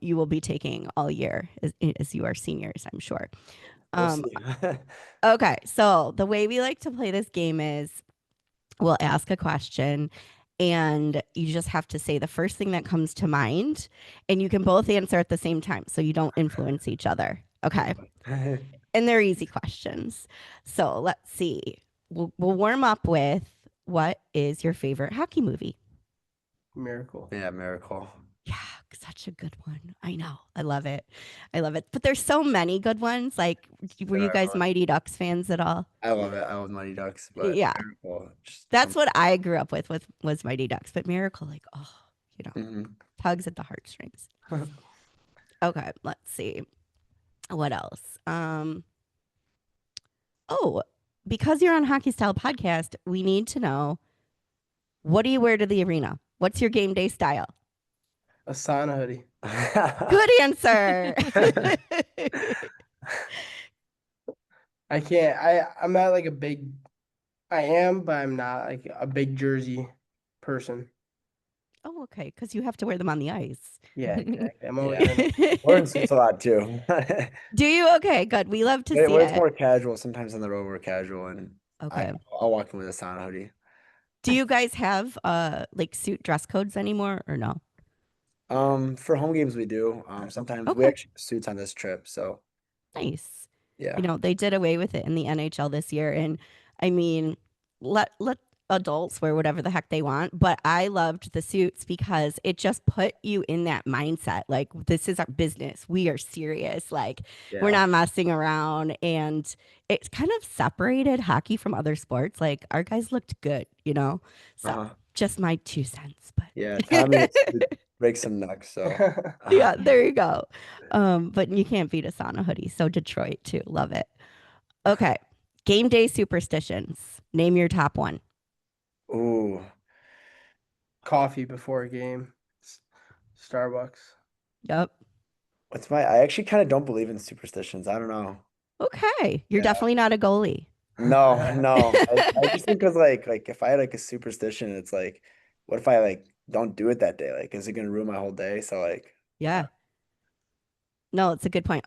You will be taking all year as you are seniors, I'm sure. We'll see. Okay, so the way we like to play this game is we'll ask a question and you just have to say the first thing that comes to mind and you can both answer at the same time so you don't influence each other. Okay. And they're easy questions. So let's see. We'll warm up with what is your favorite hockey movie? Miracle. Yeah, Miracle. Yeah, such a good one. I know. I love it. I love it. But there's so many good ones. Like, were you guys Mighty Ducks fans at all? I love it. I love Mighty Ducks. But Yeah. Miracle, That's what I grew up with was Mighty Ducks. But Miracle, like, oh, you know, tugs at the heartstrings. Okay, let's see. What else? Oh, because you're on Hockey Style Podcast, we need to know, what do you wear to the arena? What's your game day style? A sauna hoodie. Good answer. I can't. I'm not like a big. I am, but I'm not like a big jersey person. Oh, okay, because you have to wear them on the ice. Yeah, exactly. I'm always Yeah. in. Wearing suits a lot too. Do you? Okay, good. We love to see When it's it. more casual, sometimes on the road we're casual, and Okay. I'll walk in with a sauna hoodie. Do you guys have like suit dress codes anymore or no? For home games we do. Sometimes we Okay. actually have suits on this trip, so Nice. yeah. You know, they did away with it in the NHL this year. And I mean, let adults wear whatever the heck they want. But I loved the suits because it just put you in that mindset. Like, this is our business. We are serious. Like, we're Yeah. not messing around. And it kind of separated hockey from other sports. Like, our guys looked good, you know? So Uh-huh. just my 2 cents. But Yeah, Tommy would break some necks, so yeah, there you go. But you can't beat a sauna hoodie. So Detroit too. Love it. Okay. Game day superstitions. Name your top one. Ooh. Coffee before a game. Starbucks. Yep. I actually kind of don't believe in superstitions. I don't know. Okay. You're Yeah. definitely not a goalie. No. I just think because like if I had like a superstition, it's like, what if I like don't do it that day? Like, is it gonna ruin my whole day? So like, Yeah. No, it's a good point.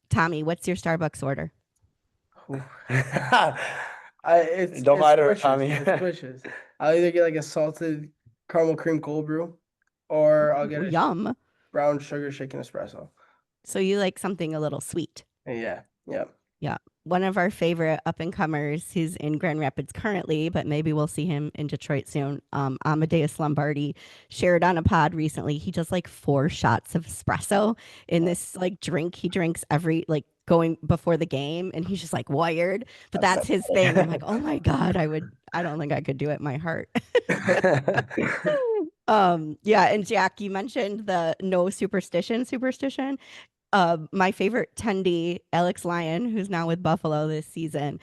Tommy, what's your Starbucks order? Ooh. Don't It's lie to her, squishes, Tommy. It's squishes. I'll either get like a salted caramel cream cold brew, or I'll get a Yum. brown sugar shaken espresso. So you like something a little sweet. Yeah. Yeah. One of our favorite up and comers who's in Grand Rapids currently, but maybe we'll see him in Detroit soon. Amadeus Lombardi shared on a pod recently. He does like 4 shots of espresso in this like drink he drinks every like going before the game, and he's just like wired. But that's his thing. I'm like, oh my God, I don't think I could do it. My heart. Yeah, and Jack, you mentioned the no superstition. My favorite attendee, Alex Lyon, who's now with Buffalo this season,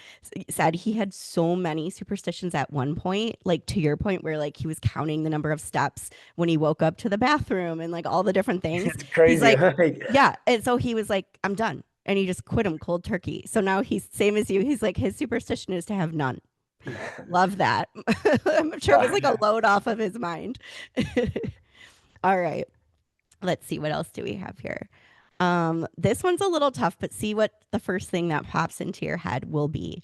said he had so many superstitions at one point, like to your point, where like he was counting the number of steps when he woke up to the bathroom and like all the different things. It's crazy. He's like, yeah. And so he was like, I'm done. And he just quit him cold turkey. So now he's same as you. He's like, his superstition is to have none. Love that. I'm sure it was like a load off of his mind. All right. Let's see. What else do we have here? This one's a little tough, but see what the first thing that pops into your head will be.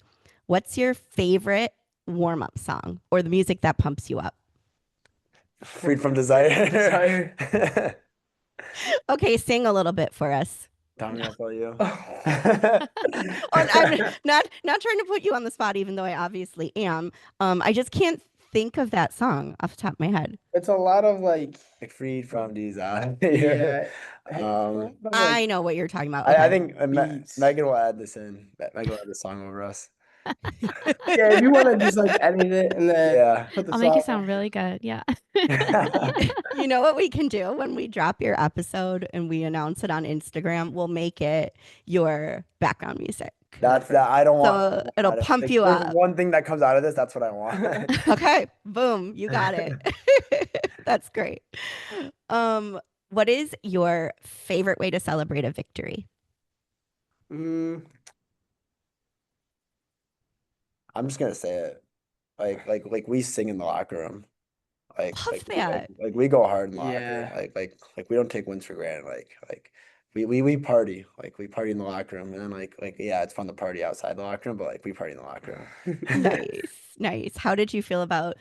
What's your favorite warm-up song or the music that pumps you up? Freed from desire. Okay, sing a little bit for us. Tommy, I'll tell you. Oh, I'm not trying to put you on the spot, even though I obviously am. I just can't think of that song off the top of my head. It's a lot of like Freed from desire. yeah. I know what you're talking about. I Okay. think beats. Megan will add this in. Megan will add the song over us. Yeah, if you want to just like edit it and then Yeah. put the I'll make you song sound really good. Yeah. You know what we can do when we drop your episode and we announce it on Instagram? We'll make it your background music. That's that. I don't want. So it'll pump you there's up. one thing that comes out of this. That's what I want. Okay, boom, you got it. That's great. What is your favorite way to celebrate a victory? I'm just gonna say it. Like we sing in the locker room. Love that. Like we go hard in the locker Yeah. room. Like we don't take wins for granted. Like we party. Like we party in the locker room, and then like yeah, it's fun to party outside the locker room, but like we party in the locker room. Nice. How did you feel about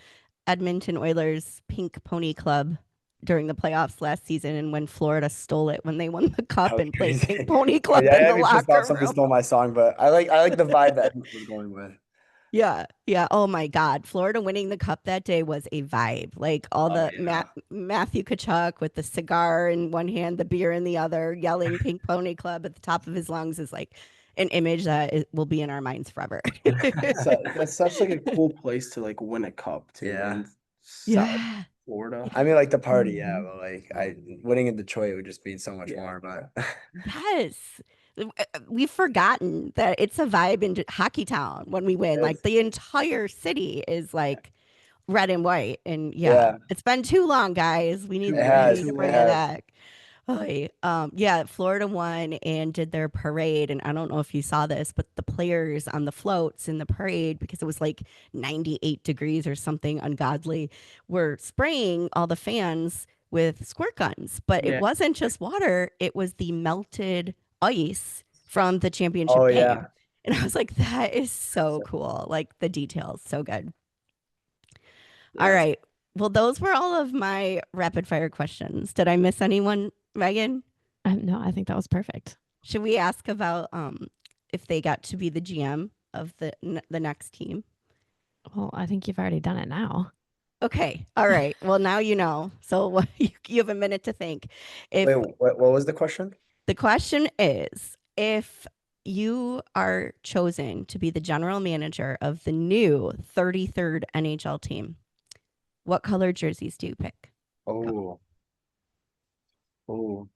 Edmonton Oilers Pink Pony Club during the playoffs last season, and when Florida stole it when they won the cup was and played crazy. Pink Pony Club Yeah, in I the mean, just thought locker somebody room? stole my song, but I like the vibe that Edmonton was going with. Yeah. Oh my God. Florida winning the cup that day was a vibe. Like all Oh, the yeah. Matthew Kachuk with the cigar in one hand, the beer in the other, yelling Pink Pony Club at the top of his lungs is like an image that will be in our minds forever. that's such like a cool place to like win a cup too. Yeah. In South Yeah. Florida. I mean, like the party, yeah, Mhm. but like winning in Detroit would just mean so much Yeah. more. But Yes. We've forgotten that it's a vibe in Hockey Town when we win. Yes. Like the entire city is like red and white. And Yeah. it's been too long, guys. We need It has, to it bring it has. back. Yeah, Florida won and did their parade. And I don't know if you saw this, but the players on the floats in the parade, because it was like 98 degrees or something ungodly, were spraying all the fans with squirt guns. But it Yeah. wasn't just water, it was the melted ice from the championship Oh game. yeah. And I was like, that is so So- cool. Like the details, so good. All Yeah. right. Well, those were all of my rapid fire questions. Did I miss anyone, Megan? No, I think that was perfect. Should we ask about if they got to be the GM of the next team? Well, I think you've already done it now. Okay. All right. Well, now you know. So you have a minute to think. If Wait, what was the question? the question is, if you are chosen to be the general manager of the new 33rd NHL team, what color jerseys do you pick? Oh. Oh.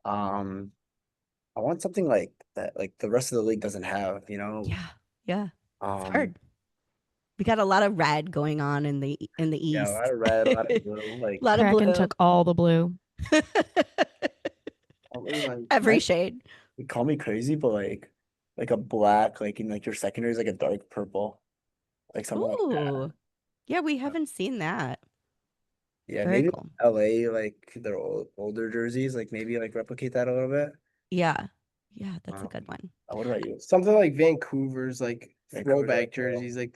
I want something like that, like the rest of the league doesn't have, you know. Yeah. Yeah. It's Um, hard. We got a lot of red going on in the yeah, east. a lot of red, a lot of blue, like A lot of Kraken blue. took all the blue. Every shade. you call me crazy, but like a black, like in like your secondary is like a dark purple, like something like that. Ooh. Yeah, we haven't seen that. Yeah, Very maybe cool. LA, like their older jerseys, like maybe like replicate that a little bit. Yeah. Yeah, that's a Um, good one. What about you? Something like Vancouver's, like Vancouver's throwback like cool. jerseys, like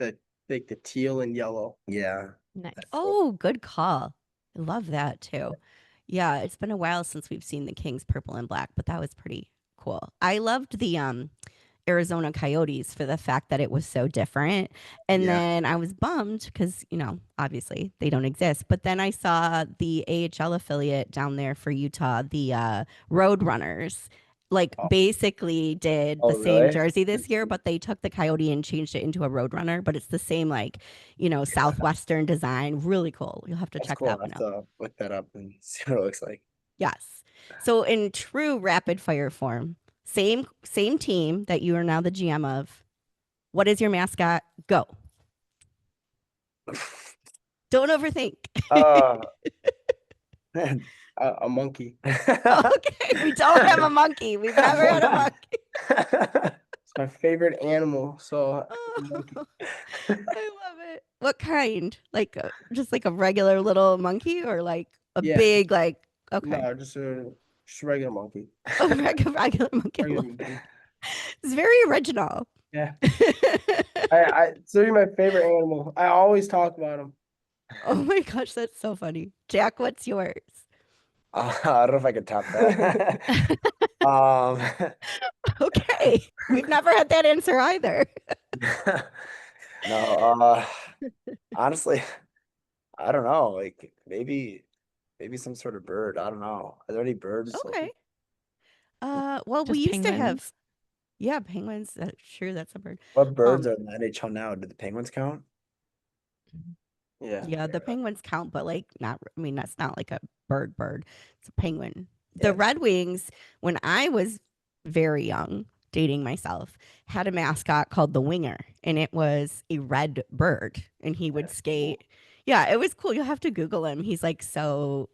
the teal and yellow. Yeah. Nice. That's Oh, good call. I love that too. Yeah, it's been a while since we've seen the Kings purple and black, but that was pretty cool. I loved the Arizona Coyotes for the fact that it was so different. And Yeah. then I was bummed because, obviously they don't exist. But then I saw the AHL affiliate down there for Utah, the Roadrunners, like Oh. basically did Oh, the same really? jersey this year, but they took the Coyote and changed it into a Roadrunner. But it's the same, Southwestern design. Really cool. You'll have to That's check cool. that I'll one have out. to look that up and see what it looks like. Yes. So in true rapid fire form, same team that you are now the GM of. What is your mascot? Go. Don't overthink. Man. A monkey. Okay, we don't have a monkey. We've never had a monkey. It's my favorite animal. So Oh, I love it. What kind? Like just like a regular little monkey, or like a Yeah. big okay, no, just a regular monkey. a regular monkey. I Regular love monkey. that. It's very original. Yeah. It's really my favorite animal. I always talk about him. Oh my gosh, that's so funny. Jack, what's yours? I don't know if I could top that. Okay, we've never had that answer either. No, honestly, I don't know. Like maybe some sort of bird. I don't know. Are there any birds? Okay. Well, we Just used to have, penguins. yeah, penguins. That's true. That's a bird. What birds Um, are in the NHL now? Do the penguins count? Yeah. Yeah, the penguins count, but that's not like a bird. It's a penguin. Yeah. The Red Wings, when I was very young, dating myself, had a mascot called the Winger, and it was a red bird, and he would That's skate. Yeah, it was cool. You'll have to Google him. He's like so,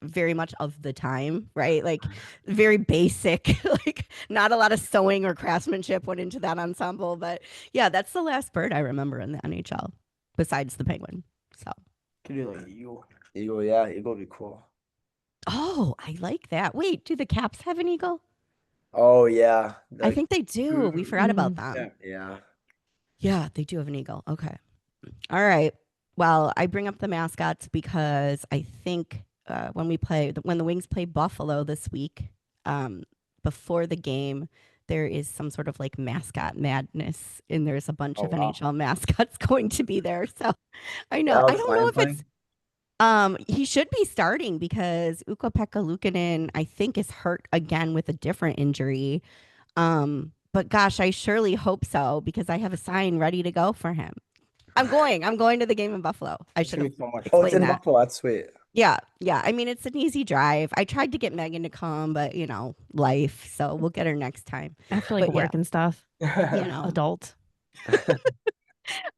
very much of the time, right? Like very basic, like not a lot of sewing or craftsmanship went into that ensemble. But yeah, that's the last bird I remember in the NHL besides the penguin. So, Could do like eagle. Eagle, yeah, eagle would be cool. oh, I like that. Wait, do the Caps have an eagle? Oh yeah. I think they do. We forgot about Mm. them. Yeah. Yeah, they do have an eagle. Okay. All right. Well, I bring up the mascots because I think when the Wings play Buffalo this week, before the game, there is some sort of like mascot madness, and there's a bunch Oh, of wow. NHL mascots going to be there. So I know. I Alex don't know Lyon if it's he should be starting because Ukko-Pekka Luukkonen, I think, is hurt again with a different injury. But gosh, I surely hope so because I have a sign ready to go for him. I'm going to the game in Buffalo. I It's should gonna have be so much Oh, fun. it's in that. Buffalo. That's sweet. Yeah. I mean, it's an easy drive. I tried to get Megan to come, but life. So we'll get her next time. I have to like But yeah. work and stuff. You know, Adult.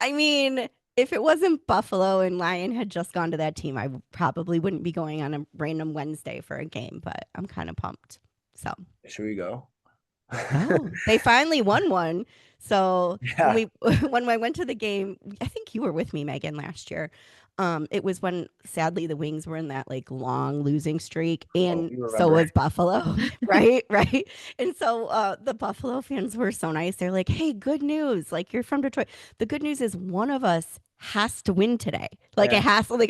I mean, if it wasn't Buffalo and Lion had just gone to that team, I probably wouldn't be going on a random Wednesday for a game, but I'm kind of pumped. So Should we go? oh, they finally won one. So Yeah. when I went to the game, I think you were with me, Megan, last year. It was when sadly the Wings were in that like long losing streak, and you so remember. was Buffalo, right? Right. And so the Buffalo fans were so nice. They're like, "Hey, good news! Like you're from Detroit. The good news is one of us has to win today. Like Yeah. it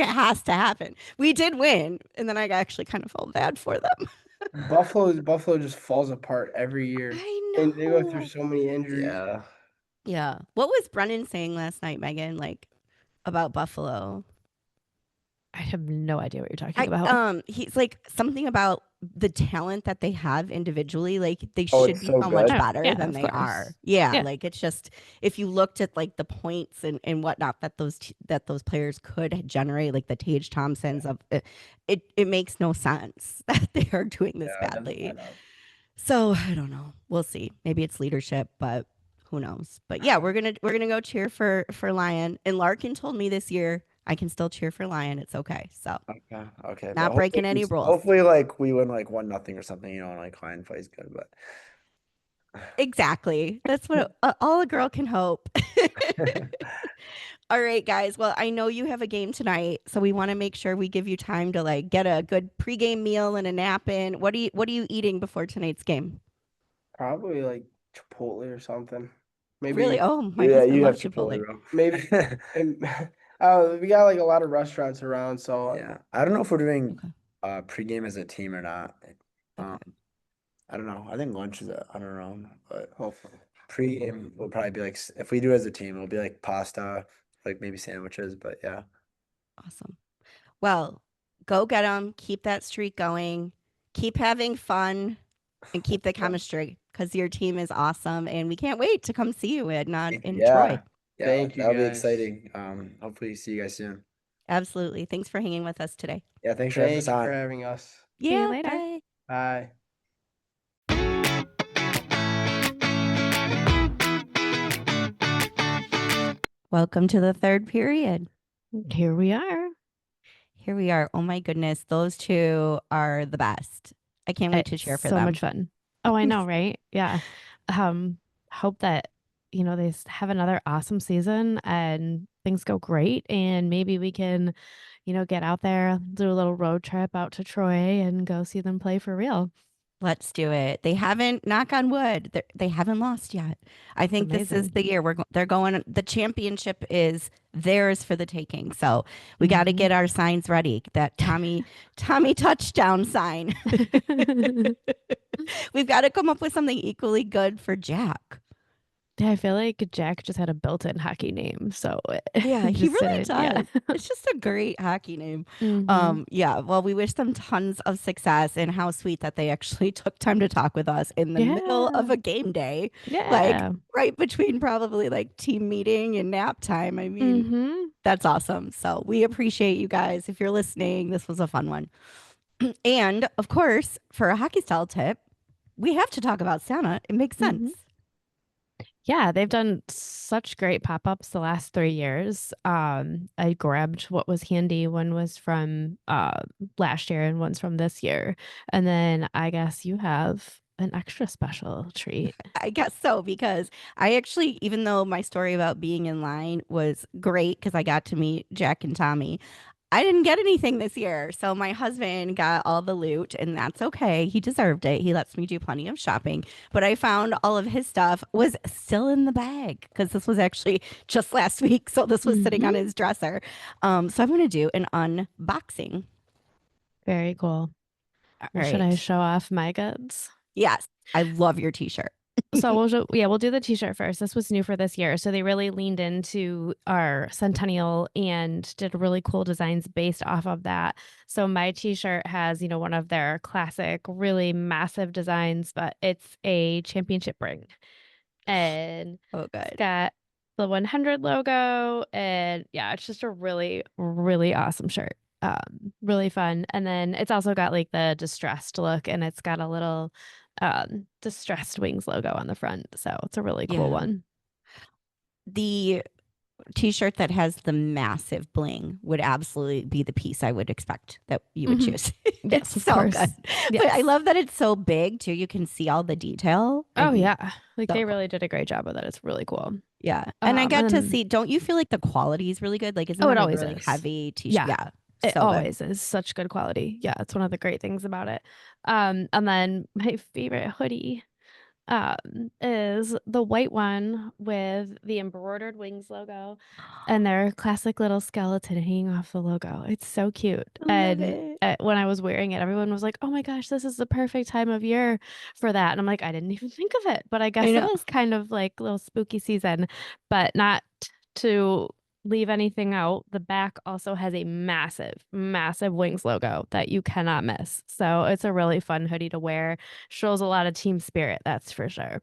has to happen. We did win, and then I actually kind of felt bad for them. Buffalo just falls apart every year. I And they go through know. so many injuries. Yeah. Yeah. What was Brennan saying last night, Megan? Like about Buffalo? I have no idea what you're talking about. He's like something about the talent that they have individually. Like they Oh, should it's be so so much good. better Yeah, than of they course. are. Yeah, Yeah. like it's just if you looked at like the points and whatnot that those players could generate, like the Tage Thompsons of it makes no sense that they are doing this Yeah, it doesn't badly. add up. So I don't know. We'll see. Maybe it's leadership, but who knows? But yeah, we're gonna go cheer for Lion. And Larkin told me this year I can still cheer for Lion. It's okay. So Okay. Okay. not but breaking hopefully any rules. Hopefully, like we win like 1-0 or something, and like Lion plays good, but Exactly. That's what all a girl can hope. All right, guys. Well, I know you have a game tonight, so we want to make sure we give you time to like get a good pregame meal and a nap in. What are you eating before tonight's game? Probably like Chipotle or something. Maybe Really? Oh, my yeah, husband you have loves Chipotle, Chipotle. bro. maybe and we got like a lot of restaurants around, so Yeah, I don't know if we're doing Okay. pregame as a team or not. Um, I don't know. I think lunch is on our own, but hopefully. pregame will probably be like if we do as a team, it'll be like pasta, like maybe sandwiches. But yeah, Awesome. Well, go get them. Keep that streak going. Keep having fun and keep the chemistry because your team is awesome. And we can't wait to come see you in Troy. Yeah, Thank you, that'll be guys. exciting. Hopefully see you guys soon. Absolutely. Thanks for hanging with us today. Yeah, thanks for having Thank us you on. for having us. See you Yeah. later. Bye. Bye. Welcome to the third period. Here we are. Here we are. Oh my goodness. Those two are the best. I can't wait to cheer for so them. much fun. Oh, I know, right? Yeah. Hope that, they have another awesome season and things go great. And maybe we can, get out there, do a little road trip out to Troy and go see them play for real. Let's do it. They haven't, knock on wood, they haven't lost yet. I think this is Amazing. the year they're going. The championship is theirs for the taking. So we got to get our signs ready. That Tommy touchdown sign. We've got to come up with something equally good for Jack. Yeah, I feel like Jack just had a built-in hockey name. So Yeah, he just really didn't- does. yeah. It's just a great hockey name. Mhm. Yeah, well, we wish them tons of success and how sweet that they actually took time to talk with us in the middle of Yeah. a game day. Yeah. Like right between probably like team meeting and nap time. I mean, Mhm. that's awesome. So we appreciate you guys. If you're listening, this was a fun one. And of course, for a hockey style tip, we have to talk about Santa. It makes sense. Yeah, they've done such great pop-ups the last 3 years. I grabbed what was handy. One was from last year and one's from this year. And then I guess you have an extra special treat. I guess so, because I actually, even though my story about being in line was great because I got to meet Jack and Tommy, I didn't get anything this year. So my husband got all the loot, and that's okay. He deserved it. He lets me do plenty of shopping. But I found all of his stuff was still in the bag because this was actually just last week. So this was sitting on his dresser. So I'm going to do an unboxing. Very cool. All Should I right. show off my goods? Yes. I love your t-shirt. So we'll do the t-shirt first. This was new for this year. So they really leaned into our centennial and did really cool designs based off of that. So my t-shirt has, one of their classic, really massive designs, but it's a championship ring. And Oh, good. it's got the 100 logo. And yeah, it's just a really, really awesome shirt. Really fun. And then it's also got like the distressed look, and it's got a little distressed wings logo on the front. So it's a really cool one. The t-shirt that has the massive bling would absolutely be the piece I would expect that you would choose. Yes, It's of so course. good. Yes. But I love that it's so big too. You can see all the detail. Oh and yeah, like so they cool. really did a great job with it. It's really cool. Yeah. And I got to and see, don't you feel like the quality is really good? Like, isn't Oh, that it a always really is. heavy t-shirt? Yeah. Yeah. It So good. always is such good quality. Yeah, it's one of the great things about it. And then my favorite hoodie is the white one with the embroidered wings logo and their classic little skeleton hanging off the logo. It's so cute. I love And it. when I was wearing it, everyone was like, "Oh my gosh, this is the perfect time of year for that." And I'm like, I didn't even think of it, but I guess I it know. is kind of like a little spooky season, but not to leave anything out. The back also has a massive, massive Wings logo that you cannot miss. So it's a really fun hoodie to wear. Shows a lot of team spirit, that's for sure.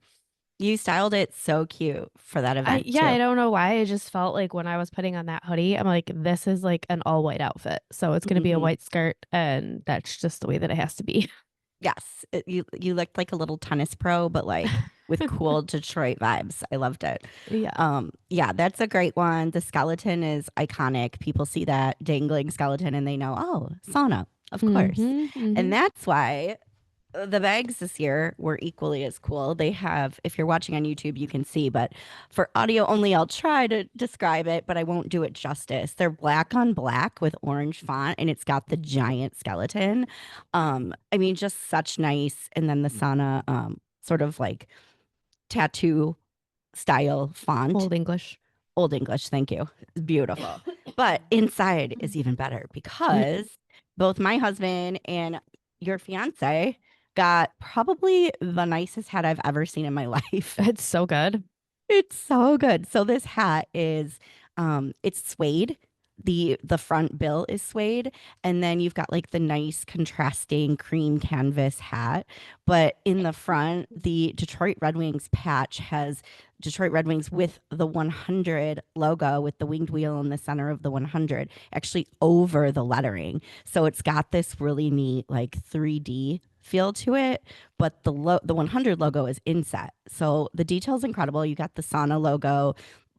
You styled it so cute for that event Yeah, I too. don't know why. I just felt like when I was putting on that hoodie, I'm like, this is like an all white outfit. So it's going to be a Mhm. white skirt, and that's just the way that it has to be. Yes. You looked like a little tennis pro, but like with cool Detroit vibes. I loved it. Yeah. Yeah, that's a great one. The skeleton is iconic. People see that dangling skeleton and they know, oh, sauna, of course. And that's why the bags this year were equally as cool. They have, if you're watching on YouTube, you can see, but for audio only, I'll try to describe it, but I won't do it justice. They're black on black with orange font, and it's got the giant skeleton. I mean, just such nice. And then the sauna, sort of like tattoo style font. Old English. Old English, thank you. It's beautiful. But inside is even better because both my husband and your fiance got probably the nicest hat I've ever seen in my life. It's so good. It's so good. So this hat is it's suede. The front bill is suede, and then you've got like the nice contrasting cream canvas hat. But in the front, the Detroit Red Wings patch has Detroit Red Wings with the 100 logo with the winged wheel in the center of the 100 actually over the lettering. So it's got this really neat like 3D feel to it, but the 100 logo is inset. So the detail's incredible. You got the sauna logo,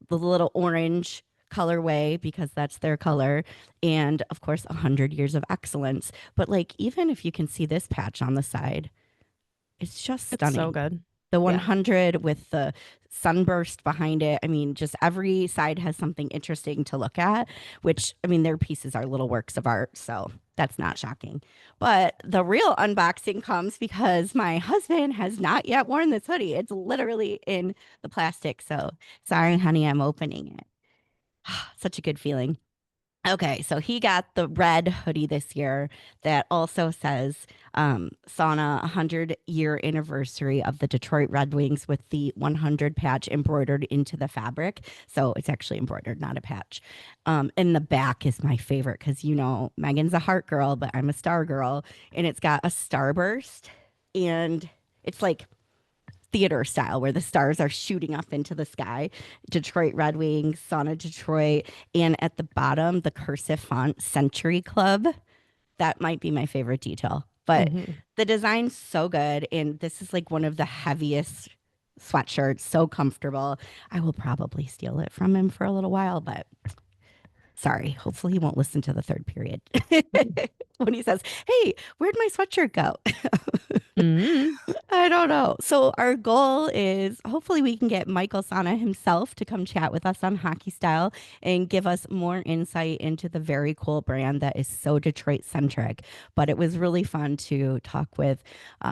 the little orange colorway because that's their color, and of course 100 years of excellence. But like even if you can see this patch on the side, it's just It's stunning. so good. The Yeah. 100 with the sunburst behind it. I mean, just every side has something interesting to look at, which, I mean, their pieces are little works of art. So that's not shocking. But the real unboxing comes because my husband has not yet worn this hoodie. It's literally in the plastic. So sorry, honey, I'm opening it. Such a good feeling. Okay, so he got the red hoodie this year that also says sauna 100-year anniversary of the Detroit Red Wings with the 100 patch embroidered into the fabric. So it's actually embroidered, not a patch. And the back is my favorite because, you know, Megan's a heart girl, but I'm a star girl. And it's got a starburst, and it's like theater style where the stars are shooting up into the sky. Detroit Red Wings, Sauna Detroit, and at the bottom, the cursive font Century Club. That might be my favorite detail. But the design's so good, and this is like one of the heaviest sweatshirts, so comfortable. I will probably steal it from him for a little while, but sorry. Hopefully he won't listen to the third period when he says, "Hey, where'd my sweatshirt go?" I don't know. So our goal is hopefully we can get Michael Sana himself to come chat with us on Hockey Style and give us more insight into the very cool brand that is so Detroit centric. But it was really fun to talk with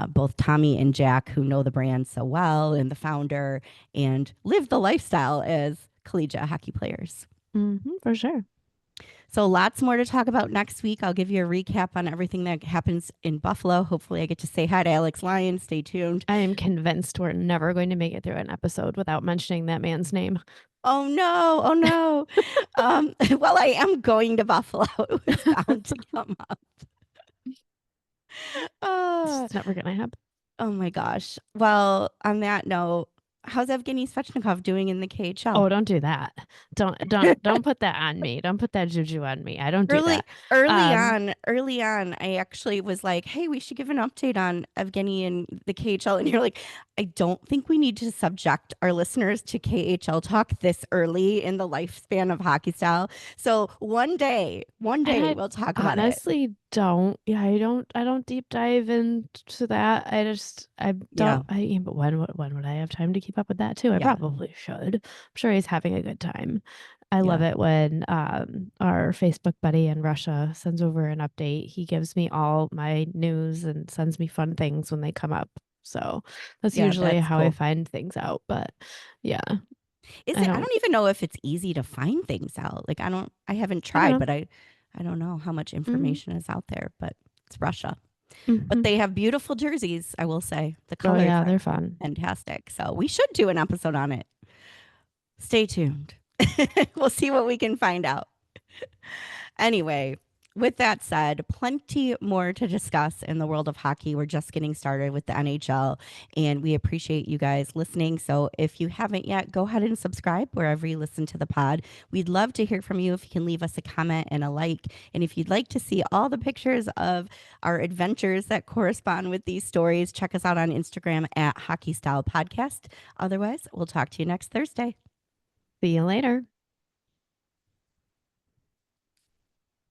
both Tommy and Jack, who know the brand so well, and the founder, and live the lifestyle as collegiate hockey players. For sure. So lots more to talk about next week. I'll give you a recap on everything that happens in Buffalo. Hopefully I get to say hi to Alex Lyon. Stay tuned. I am convinced we're never going to make it through an episode without mentioning that man's name. Oh no. Oh no. Well, I am going to Buffalo. It was bound to come up. It's never going to happen. Oh my gosh. Well, on that note, how's Evgeny Svechnikov doing in the KHL? Oh, don't do that. Don't put that on me. Don't put that juju on me. I don't do Early, that. early on, I actually was like, "Hey, we should give an update on Evgeny and the KHL." And you're like, "I don't think we need to subject our listeners to KHL talk this early in the lifespan of Hockey Style." So one day I we'll talk about it. honestly don't. Yeah, I don't deep dive into that. I don't. But when would I have time to keep up with that too? I Yeah. probably should. I'm sure he's having a good time. I love Yeah. it when our Facebook buddy in Russia sends over an update. He gives me all my news and sends me fun things when they come up. So that's Yeah, usually that's how I cool. find things out. But yeah, Is I it? I don't. don't even know if it's easy to find things out. Like I haven't I don't tried, know. but I don't know how much information is out there. But it's Russia. But Mhm. they have beautiful jerseys, I will say. The Oh colors yeah, are they're fun. fantastic. So we should do an episode on it. Stay tuned. We'll see what we can find out. Anyway, with that said, plenty more to discuss in the world of hockey. We're just getting started with the NHL, and we appreciate you guys listening. So if you haven't yet, go ahead and subscribe wherever you listen to the pod. We'd love to hear from you if you can leave us a comment and a like. And if you'd like to see all the pictures of our adventures that correspond with these stories, check us out on Instagram at Hockey Style Podcast. Otherwise, we'll talk to you next Thursday. See you later.